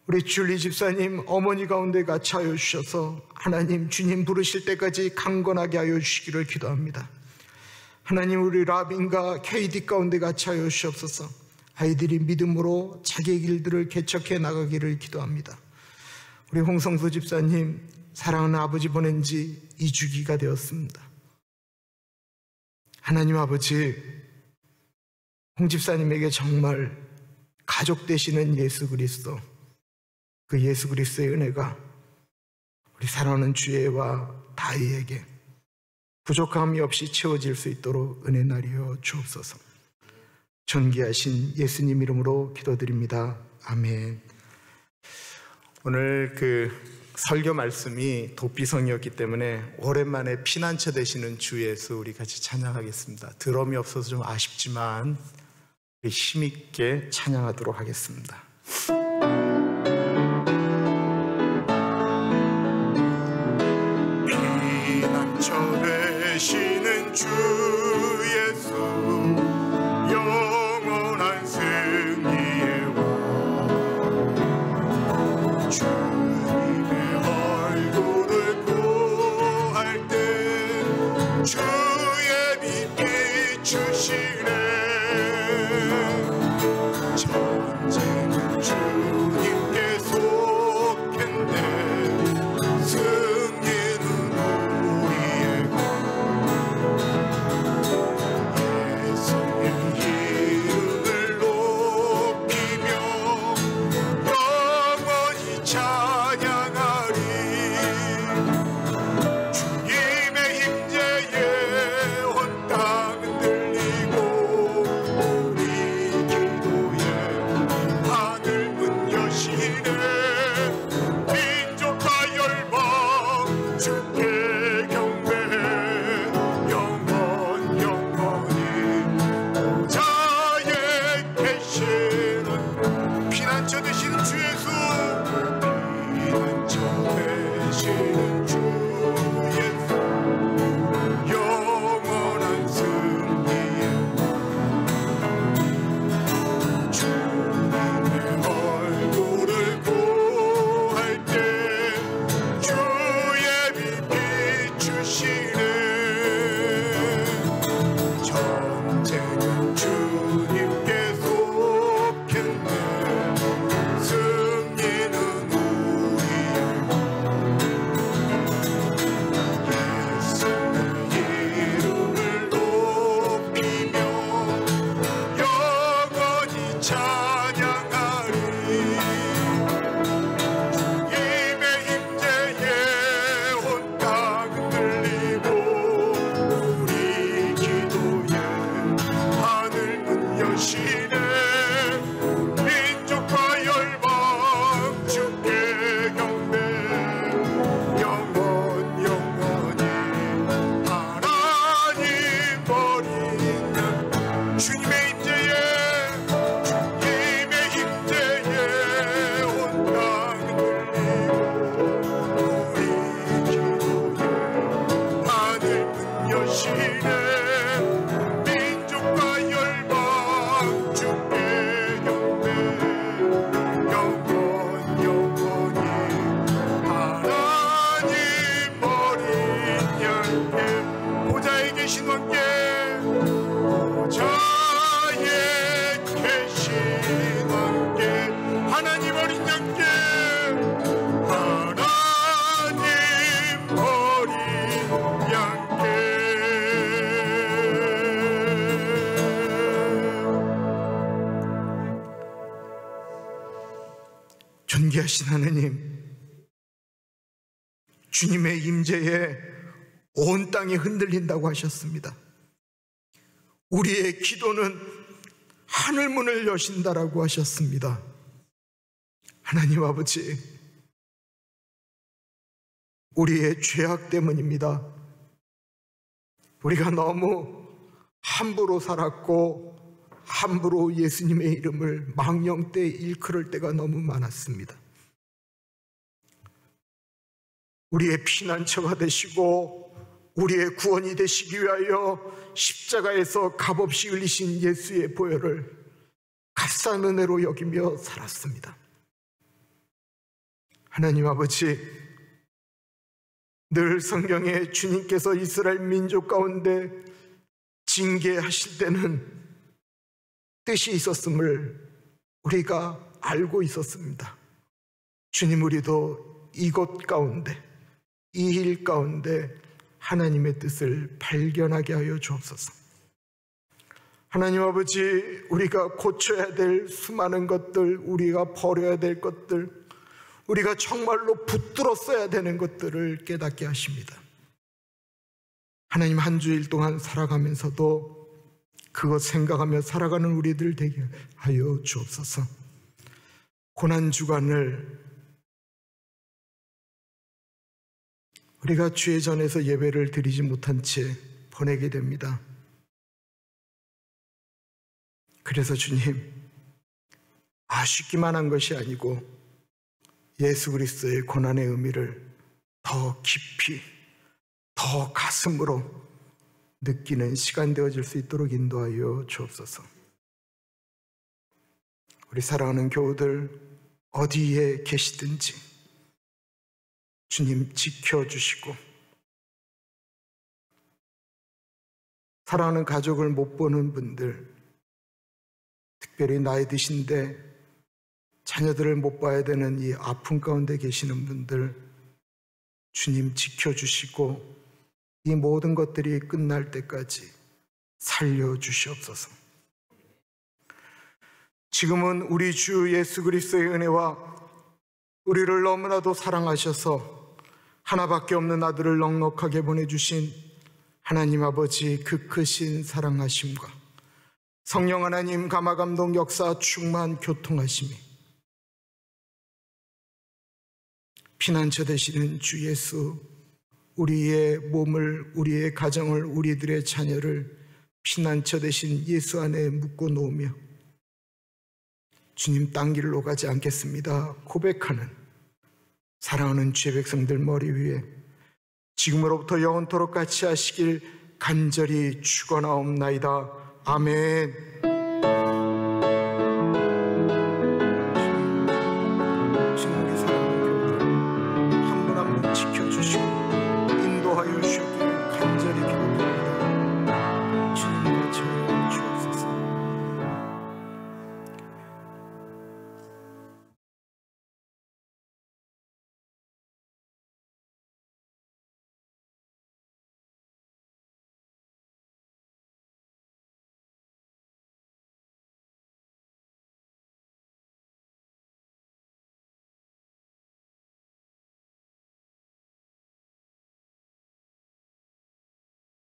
우리 줄리 집사님 어머니 가운데 같이 하여 주셔서 하나님, 주님 부르실 때까지 강건하게 하여 주시기를 기도합니다. 하나님, 우리 라빈과 KD 가운데 같이 하여 주시옵소서. 아이들이 믿음으로 자기의 길들을 개척해 나가기를 기도합니다. 우리 홍성수 집사님, 사랑하는 아버지 보낸 지 2주기가 되었습니다. 하나님 아버지, 홍 집사님에게 정말 가족 되시는 예수 그리스도, 그 예수 그리스도의 은혜가 우리 사랑하는 주애와 다희에게 부족함이 없이 채워질 수 있도록 은혜 나리여 주옵소서. 존귀하신 예수님 이름으로 기도드립니다. 아멘. 오늘 설교 말씀이 도피성이었기 때문에 오랜만에 피난처 되시는 주 예수 우리 같이 찬양하겠습니다. 드럼이 없어서 좀 아쉽지만 우리 힘있게 찬양하도록 하겠습니다. 피난처 되시는 주 예수, 영원한 승리의 왕, 주님의 얼굴을 구할 때 주의 빛 비추시네. 전쟁은 주님께 속했네. 승리는 우리의 것. 예수의 이름을 높이며 영원히 찬양하리. 주님의 임재에 온 땅은 들리고 우리 기도에 하늘 문 여시네. 민족과 열방 주께 경배해. 영원히 보좌에 계시는 피난처 되시는 주 예수, 피난처 되시는 주 예수, 영원한 승리의 주님의 얼굴을 구할 때 주의 빛 비추시네. 전쟁은 주님께 속했네. 승리는 우리의 것. 예수의 이름을 높이며 영원히 찬양하리. 주님의 임재에 온 땅은 들리고 우리 기도에 하늘 문 여시네. 민족과 열방 주께 경배. 영원히 하나님 버리면 주님의 임재에 온 땅은 들리고 우리 기도에 하늘 문 여시네. 민족과 열방 주께 경배. 영원히 하나님 머리 양께 보좌에 계신 왕께, 보좌에 계신 왕께, 하나님 어린 양께, 하나님 어린 양께. 존귀하신 하나님, 주님의 임재에 온 땅이 흔들린다고 하셨습니다. 우리의 기도는 하늘문을 여신다라고 하셨습니다. 하나님 아버지, 우리의 죄악 때문입니다. 우리가 너무 함부로 살았고 함부로 예수님의 이름을 망령되이 일컬을 때가 너무 많았습니다. 우리의 피난처가 되시고 우리의 구원이 되시기 위하여 십자가에서 값없이 흘리신 예수의 보혈을 값싼 은혜로 여기며 살았습니다. 하나님 아버지, 늘 성경에 주님께서 이스라엘 민족 가운데 징계하실 때는 뜻이 있었음을 우리가 알고 있었습니다. 주님, 우리도 이곳 가운데, 이 일 가운데 하나님의 뜻을 발견하게 하여 주옵소서. 하나님 아버지, 우리가 고쳐야 될 수많은 것들, 우리가 버려야 될 것들, 우리가 정말로 붙들었어야 되는 것들을 깨닫게 하십니다. 하나님, 한 주일 동안 살아가면서도 그것 생각하며 살아가는 우리들 되게 하여 주옵소서. 고난주간을 우리가 주의 전에서 예배를 드리지 못한 채 보내게 됩니다. 그래서 주님, 아쉽기만 한 것이 아니고 예수 그리스도의 고난의 의미를 더 깊이, 더 가슴으로 느끼는 시간 되어질 수 있도록 인도하여 주옵소서. 우리 사랑하는 교우들 어디에 계시든지 주님 지켜주시고, 사랑하는 가족을 못 보는 분들, 특별히 나이 드신데 자녀들을 못 봐야 되는 이 아픔 가운데 계시는 분들 주님 지켜주시고 이 모든 것들이 끝날 때까지 살려주시옵소서. 지금은 우리 주 예수 그리스도의 은혜와 우리를 너무나도 사랑하셔서 하나밖에 없는 아들을 넉넉하게 보내주신 하나님 아버지 그 크신 사랑하심과 성령 하나님 감화감동 역사 충만 교통하심이 피난처 되시는 주 예수, 우리의 몸을, 우리의 가정을, 우리들의 자녀를 피난처 되신 예수 안에 묶어 놓으며 주님 딴 길로 가지 않겠습니다 고백하는 사랑하는 주의 백성들 머리 위에 지금으로부터 영원토록 같이 하시길 간절히 축원하옵나이다. 아멘. 지금 우리 사랑하는 교우들 한 분 한 분 지켜주시고